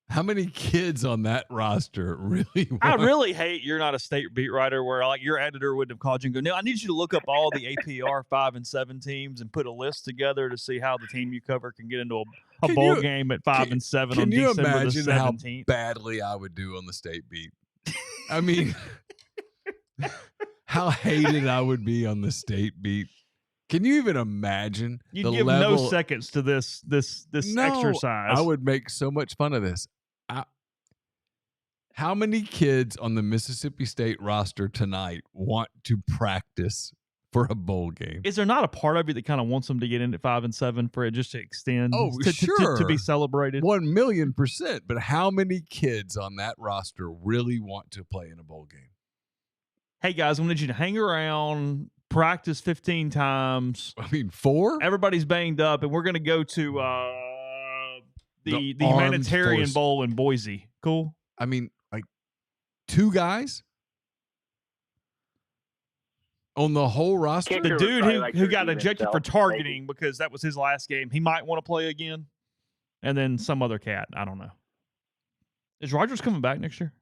How many kids on that roster really want? I really hate you're not a State beat writer where like your editor wouldn't have called you and go, Neal, I need you to look up all the APR 5 and 7 teams and put a list together to see how the team you cover can get into a bowl game at 5 and 7 on December the 17th. Can you imagine how badly I would do on the State beat? I mean, how hated I would be on the State beat. Can you even imagine? You'd give no seconds to this exercise. I would make so much fun of this. How many kids on the Mississippi State roster tonight want to practice for a bowl game? Is there not a part of you that kind of wants them to get in at 5 and 7 for it just to extend? Oh, sure. To be celebrated? 1,000,000%. But how many kids on that roster really want to play in a bowl game? Hey, guys, I need you to hang around, practice 15 times. I mean, 4? Everybody's banged up, and we're going to go to the Humanitarian Bowl in Boise. Cool? I mean, like 2 guys on the whole roster? The dude who got ejected for targeting because that was his last game, he might want to play again. And then some other cat. I don't know. Is Rogers coming back next year?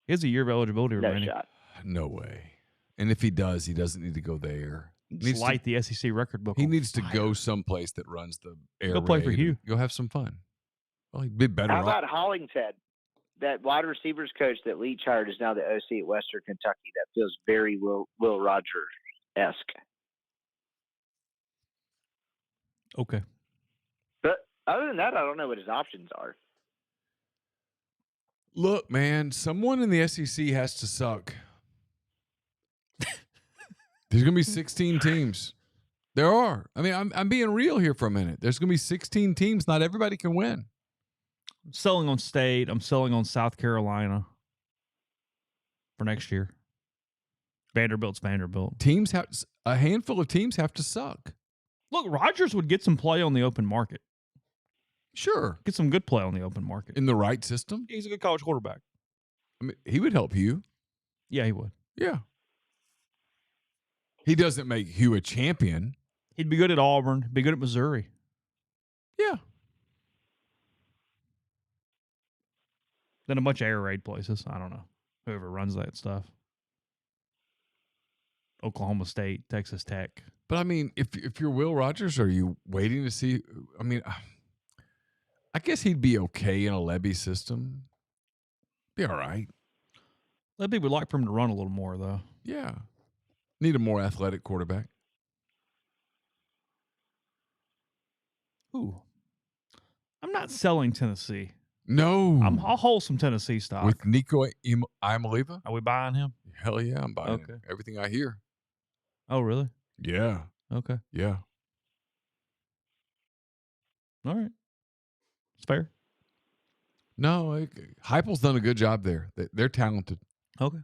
He has a year of eligibility remaining. No shot. No way. And if he does, he doesn't need to go there. Just light the SEC record book. He needs to go someplace that runs the air Go play for Hugh. Go have some fun. Well, he'd be better. How about Hollingshead? That wide receivers coach that Leach hired is now the OC at Western Kentucky. That feels very Will Rogers-esque. Okay. But other than that, I don't know what his options are. Look, man, someone in the SEC has to suck. There's going to be 16 teams. There are. I mean, I'm being real here for a minute. There's going to be 16 teams. Not everybody can win. I'm selling on State. I'm selling on South Carolina for next year. Vanderbilt's Vanderbilt. A handful of teams have to suck. Look, Rogers would get some play on the open market. Sure. Get some good play on the open market. In the right system? He's a good college quarterback. I mean, he would help Hugh. Yeah, he would. Yeah. He doesn't make Hugh a champion. He'd be good at Auburn. Be good at Missouri. Yeah. Then a bunch of air raid places. I don't know. Whoever runs that stuff. Oklahoma State, Texas Tech. But, I mean, if you're Will Rogers, are you waiting to see? I mean, I guess he'd be okay in a Lebby system. Be all right. Lebby would like for him to run a little more, though. Yeah. Need a more athletic quarterback. Ooh. I'm not selling Tennessee. No. I'll hold some Tennessee stock. With Nico Iamaleava? Are we buying him? Hell yeah, I'm buying him. Everything I hear. Oh, really? Yeah. Okay. Yeah. All right. It's fair. No, Heupel's done a good job there. They're talented. Okay.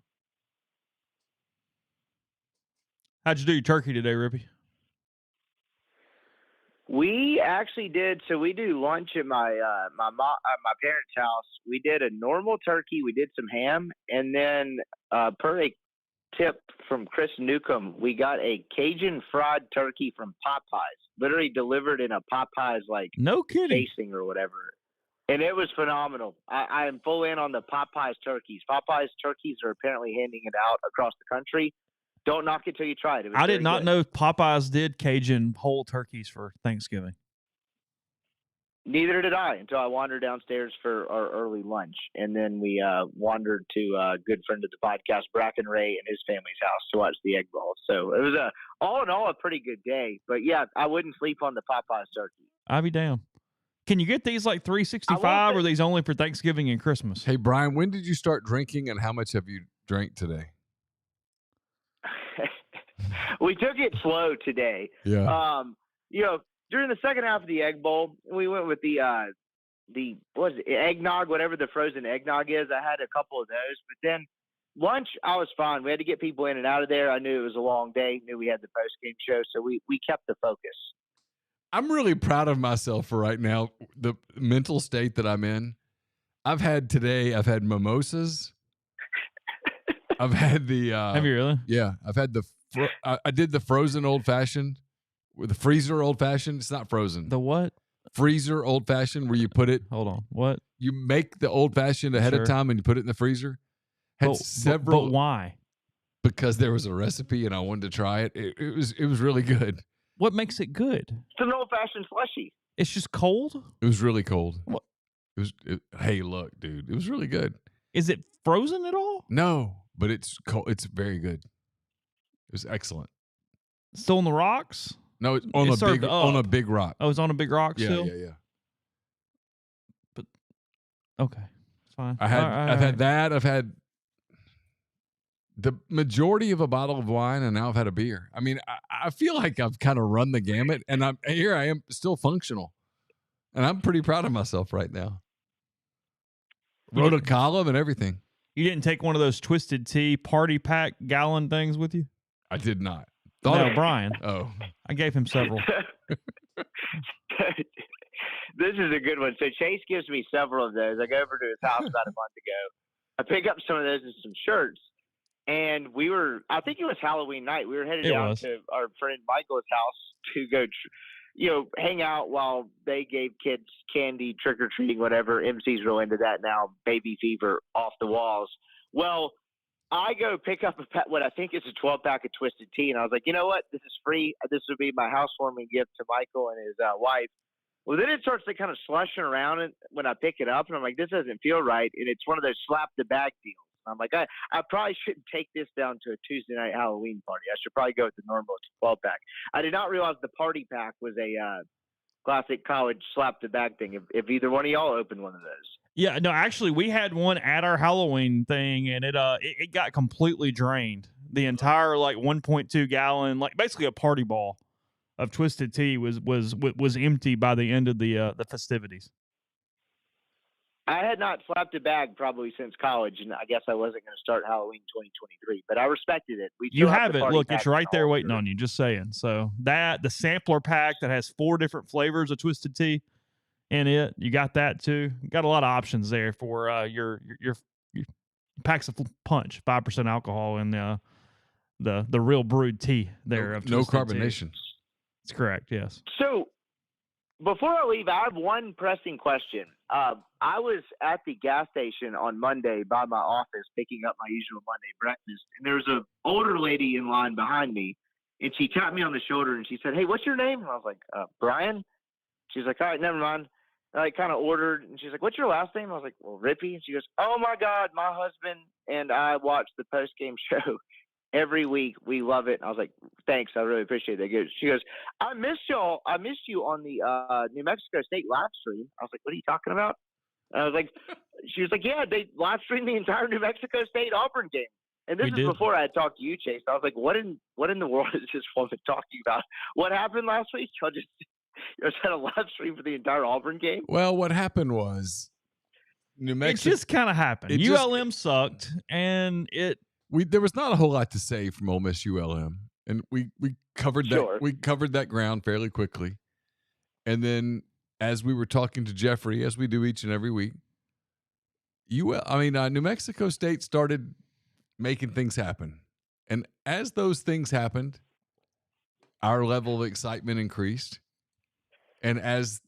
How'd you do your turkey today, Rippy? We actually did. So we do lunch at my parents' house. We did a normal turkey. We did some ham, and then per a tip from Chris Newcomb, we got a Cajun fried turkey from Popeyes. Literally delivered in a Popeyes no kidding casing or whatever. And it was phenomenal. I am full in on the Popeyes turkeys. Popeyes turkeys are apparently handing it out across the country. Don't knock it till you try it. I did not good. know Popeyes did Cajun whole turkeys for Thanksgiving. Neither did I until I wandered downstairs for our early lunch. And then we wandered to a good friend of the podcast, Bracken Ray, and his family's house to watch the Egg Bowl. So it was all in all a pretty good day. But, yeah, I wouldn't sleep on the Popeyes turkey. I'll be damned. Can you get these like 365 or are these only for Thanksgiving and Christmas? Hey, Brian, when did you start drinking and how much have you drank today? We took it slow today. Yeah. During the second half of the Egg Bowl, we went with the what is it, eggnog, whatever the frozen eggnog is. I had a couple of those, but then lunch, I was fine. We had to get people in and out of there. I knew it was a long day. Knew we had the post-game show, so we kept the focus. I'm really proud of myself for right now, the mental state that I'm in. I've had mimosas. I've had the. Have you really? Yeah, I've had I did the frozen old fashioned with the freezer old fashioned. It's not frozen. The what? Freezer old fashioned, where you put it. Hold on. What? You make the old fashioned ahead of time and you put it in the freezer. Had several. But why? Because there was a recipe and I wanted to try it. It was really good. What makes it good? It's an old-fashioned slushy. It's just cold? It was really cold. What? Hey, look, dude. It was really good. Is it frozen at all? No, but it's cold. It's very good. It was excellent. Still on the rocks? No, it's on a big rock. Oh, it's on a big rock still? Yeah. But okay. It's fine. I've had that. I've had the majority of a bottle of wine, and now I've had a beer. I mean, I feel like I've kind of run the gamut, and I am still functional, and I'm pretty proud of myself right now. Wrote a column and everything. You didn't take one of those Twisted Tea party pack gallon things with you? I did not. Brian. Oh, I gave him several. This is a good one. So Chase gives me several of those. I go over to his house about a month ago. I pick up some of those and some shirts. And I think it was Halloween night. We were headed down to our friend Michael's house to go, hang out while they gave kids candy, trick-or-treating, whatever. MC's real into that now, baby fever off the walls. Well, I go pick up what I think is a 12-pack of Twisted Tea, and I was like, you know what? This is free. This would be my housewarming gift to Michael and his wife. Well, then it starts to kind of slushing around when I pick it up, and I'm like, this doesn't feel right, and it's one of those slap-the-bag deals. I'm like, I probably shouldn't take this down to a Tuesday night Halloween party. I should probably go with the normal 12-pack. I did not realize the party pack was a classic college slap-the-bag thing. If either one of y'all opened one of those. Yeah, no, actually, we had one at our Halloween thing, and it got completely drained. The entire 1.2 gallon, basically a party ball of Twisted Tea was empty by the end of the festivities. I had not slapped a bag probably since college, and I guess I wasn't going to start Halloween 2023, but I respected it. You have it. Look, it's right there waiting on you, just saying. So the sampler pack that has 4 different flavors of Twisted Tea in it, you got that too. You got a lot of options there for your packs of punch, 5% alcohol in the real brewed tea there of no Twisted carbonation. Tea. That's correct, yes. So before I leave, I have one pressing question. I was at the gas station on Monday by my office picking up my usual Monday breakfast, and there was an older lady in line behind me, and she tapped me on the shoulder, and she said, hey, what's your name? And I was like, Brian. She's like, all right, never mind. And I kind of ordered, and she's like, what's your last name? I was like, well, Rippy. And she goes, oh, my God, my husband and I watch the post-game show every week. We love it. And I was like, thanks. I really appreciate that. She goes, I missed you on the New Mexico State live stream. I was like, what are you talking about? And I was like, she was like, yeah, they live streamed the entire New Mexico State Auburn game. And this is before I had talked to you, Chase. I was like, what in the world is this woman talking about? What happened last week? Y'all just had a live stream for the entire Auburn game? Well, what happened was New Mexico. It just kind of happened. ULM sucked, and there was not a whole lot to say from Ole Miss ULM, and we covered that. We covered that ground fairly quickly, and then as we were talking to Jeffrey, as we do each and every week, New Mexico State started making things happen, and as those things happened, our level of excitement increased, and as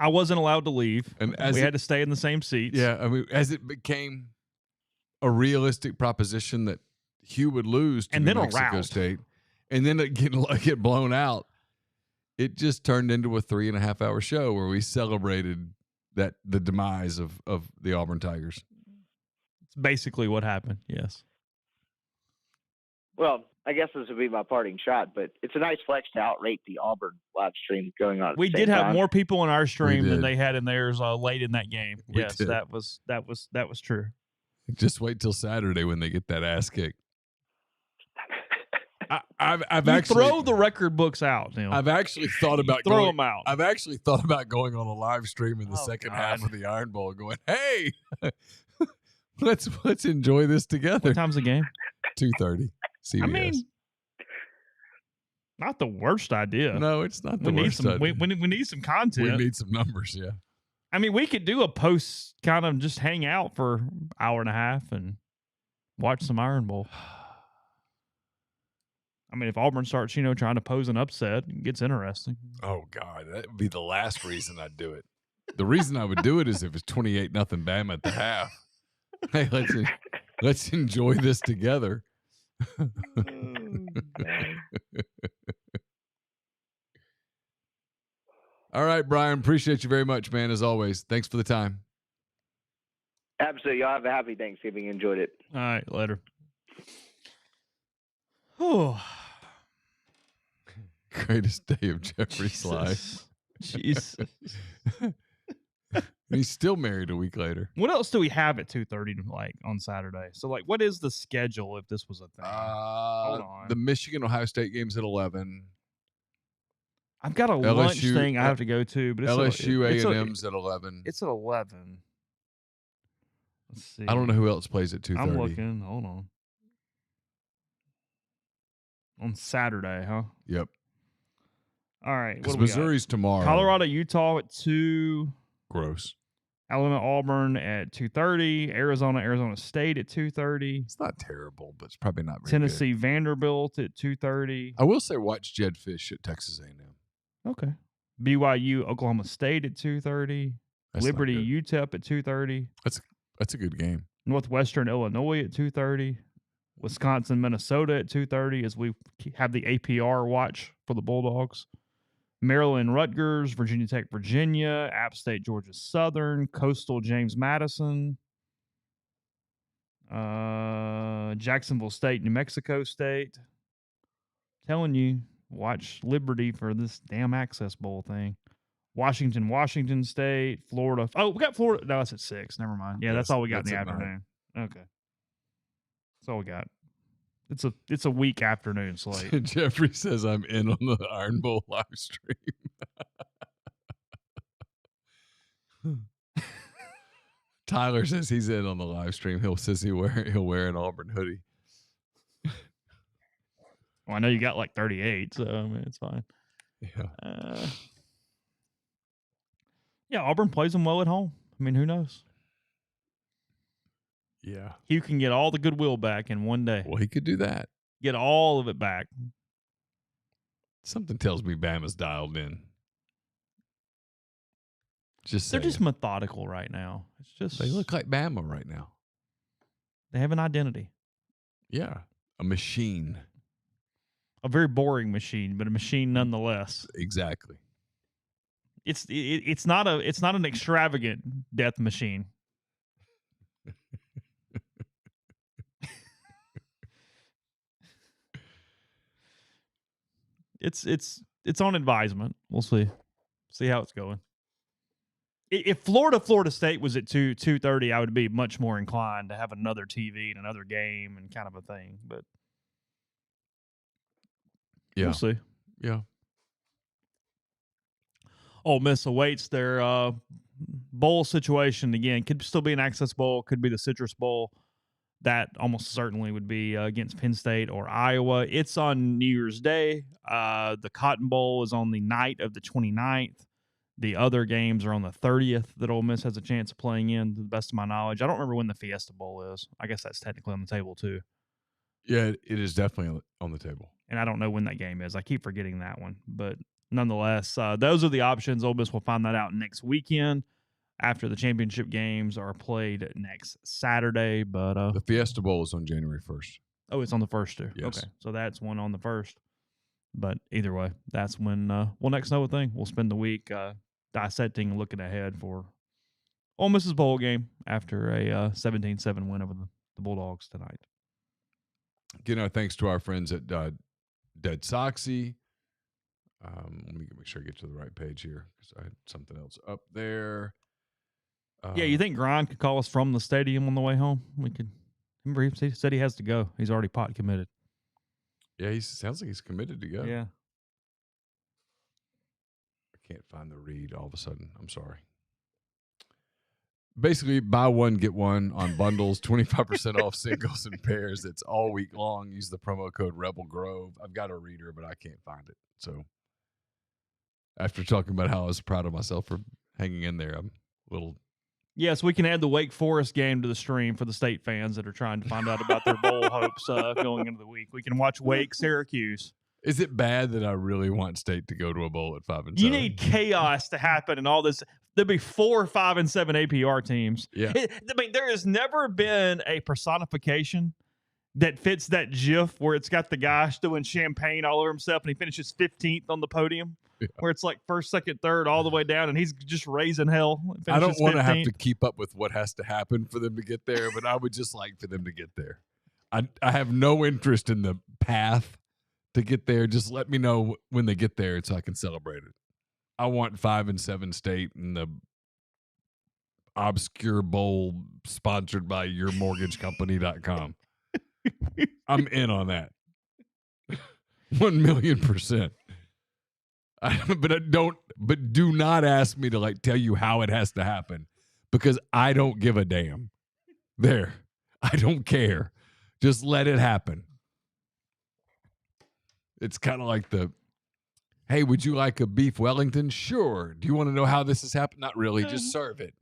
I wasn't allowed to leave. And as we had to stay in the same seats. Yeah, I mean, as it became a realistic proposition that Hugh would lose to And New then a Mexico rout. State, and then it get blown out, it just turned into a 3.5-hour show where we celebrated the demise of the Auburn Tigers. It's basically what happened. Yes. Well, I guess this would be my parting shot, but it's a nice flex to outrate the Auburn live stream going on. We did have more people in our stream than did. they had in theirs late in that game. We Yes, did. that was true. Just wait till Saturday when they get that ass kicked. I've You actually throw the record books out, Neal. I've actually thought about throw going, them out. I've actually thought about going on a live stream in the Oh, second God. half of the Iron Bowl, going, "Hey, let's enjoy this together." What time's the game? 2:30. CBS. I mean, not the worst idea. No, it's not the we need worst. some. idea. We need some content. We need some numbers. Yeah. I mean, we could do a post, kind of just hang out for an hour and a half and watch some Iron Bowl. I mean, if Auburn starts, trying to pose an upset, it gets interesting. Oh God, that would be the last reason I'd do it. The reason I would do it is if it's 28-0 Bama at the half. Hey, let's enjoy this together. All right, Brian. Appreciate you very much, man. As always, thanks for the time. Absolutely. Y'all have a happy Thanksgiving. Enjoyed it. All right, later. Oh, Greatest day of Jeffrey's life. Jesus. He's still married a week later. What else do we have at 2:30 on Saturday? So what is the schedule if this was a thing? Hold on. The Michigan Ohio State game's at 11. I've got a lunch LSU thing I have to go to, but LSU A&M's at 11. It's at 11. Let's see. I don't know who else plays at 2:30. I'm looking. Hold on. On Saturday, huh? Yep. All right. Because Missouri's tomorrow. Colorado, Utah at 2. Gross. Alabama, Auburn at 2:30. Arizona State at 2:30. It's not terrible, but it's probably not very Tennessee, good. Vanderbilt at 2:30. I will say watch Jed Fish at Texas A&M. Okay. BYU, Oklahoma State at 2:30. That's Liberty, not good. UTEP at 2:30. That's a good game. Northwestern, Illinois at 2:30. Wisconsin, Minnesota at 2:30 as we have the APR watch for the Bulldogs. Maryland, Rutgers, Virginia Tech, Virginia, App State, Georgia Southern, Coastal, James Madison, Jacksonville State, New Mexico State. Telling you, watch Liberty for this damn Access Bowl thing. Washington State, Florida. Oh, we got Florida. No, that's at 6. Never mind. Yeah, that's all we got in the that's at afternoon. Okay. That's all we got. It's a week afternoon slate. Jeffrey says I'm in on the Iron Bowl live stream. Tyler says he's in on the live stream. He'll wear an Auburn hoodie. Well, I know you got like 38, so I mean, it's fine. Yeah. Yeah, Auburn plays them well at home. I mean, who knows? Yeah. Hugh can get all the goodwill back in one day. Well, he could do that. Get all of it back. Something tells me Bama's dialed in. They're just methodical right now. It's just they look like Bama right now. They have an identity. Yeah. A machine. A very boring machine, but a machine nonetheless. Exactly. It's not an extravagant death machine. It's on advisement. We'll see how it's going. If Florida State was at 2:30, I would be much more inclined to have another TV and another game and kind of a thing. But yeah, we'll see. Yeah. Ole Miss awaits their bowl situation again. Could still be an Access Bowl. Could be the Citrus Bowl. That almost certainly would be against Penn State or Iowa. It's on New Year's Day. The Cotton Bowl is on the night of the 29th. The other games are on the 30th that Ole Miss has a chance of playing in, to the best of my knowledge. I don't remember when the Fiesta Bowl is. I guess that's technically on the table, too. Yeah, it is definitely on the table. And I don't know when that game is. I keep forgetting that one. But nonetheless, those are the options. Ole Miss will find that out next weekend after the championship games are played next Saturday. But The Fiesta Bowl is on January 1st. oh, it's on the 1st too. Yes. Okay, so that's one on the 1st. But either way, that's when we'll next know a thing. We'll spend the week dissecting and looking ahead for Ole Miss's bowl game after a 17-7 win over the Bulldogs tonight. Again, our thanks to our friends at DeadSoxy. Let me make sure I get to the right page here because I had something else up there. Yeah, you think Grind could call us from the stadium on the way home? We could. Remember, he said he has to go. He's already pot committed. Yeah, he sounds like he's committed to go. Yeah. I can't find the read all of a sudden. I'm sorry. Basically, buy one, get one on bundles, 25% off singles and pairs. It's all week long. Use the promo code Rebel Grove. I've got a reader, but I can't find it. So after talking about how I was proud of myself for hanging in there, I'm a little. Yes, we can add the Wake Forest game to the stream for the state fans that are trying to find out about their bowl hopes going into the week. We can watch Wake Syracuse. Is it bad that I really want State to go to a bowl at 5-7? You need chaos to happen and all this. There'll be 4, 5, and 7 APR teams. Yeah. I mean, there has never been a personification that fits that GIF where it's got the guy doing champagne all over himself and he finishes 15th on the podium. Yeah. Where it's like first, second, third, all the way down, and he's just raising hell. I don't want to have to keep up with what has to happen for them to get there, but I would just like for them to get there. I have no interest in the path to get there. Just let me know when they get there so I can celebrate it. I want 5 and 7 State in the obscure bowl sponsored by yourmortgagecompany.com. I'm in on that. 1,000,000%. But do not ask me to like tell you how it has to happen because I don't give a damn. There. I don't care. Just let it happen. It's kind of like hey, would you like a beef Wellington? Sure. Do you want to know how this has happened? Not really. Just serve it.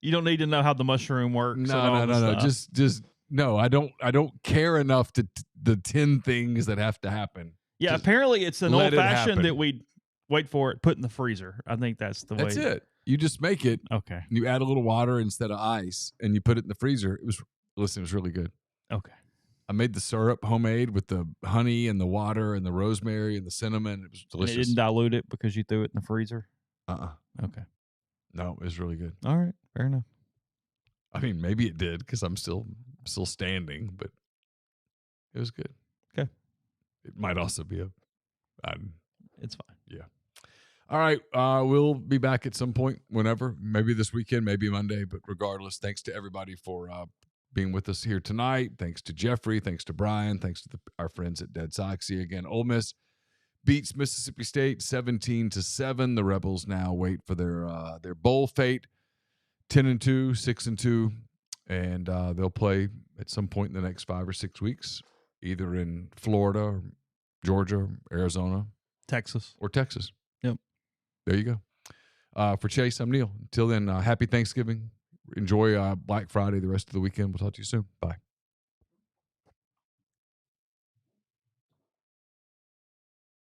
You don't need to know how the mushroom works. No. Just no. I don't care enough to the 10 things that have to happen. Yeah, just apparently it's an old fashioned that we wait for it, put in the freezer. I think that's the way. That's it. You just make it. Okay. You add a little water instead of ice, and you put it in the freezer. It was really good. Okay. I made the syrup homemade with the honey and the water and the rosemary and the cinnamon. It was delicious. And it didn't dilute it because you threw it in the freezer? Okay. No, it was really good. All right. Fair enough. I mean, maybe it did because I'm still standing, but it was good. Okay. It might also be it's fine. Yeah. All right. We'll be back at some point whenever, maybe this weekend, maybe Monday, but regardless, thanks to everybody for being with us here tonight. Thanks to Jeffrey. Thanks to Brian. Thanks to our friends at DeadSoxy. Again, Ole Miss beats Mississippi State 17-7. The Rebels now wait for their bowl fate, 10-2, 6-2, and they'll play at some point in the next 5 or 6 weeks, either in Florida, or Georgia, Arizona, Texas. Yep. There you go. For Chase, I'm Neal. Until then, happy Thanksgiving. Enjoy Black Friday, the rest of the weekend. We'll talk to you soon. Bye.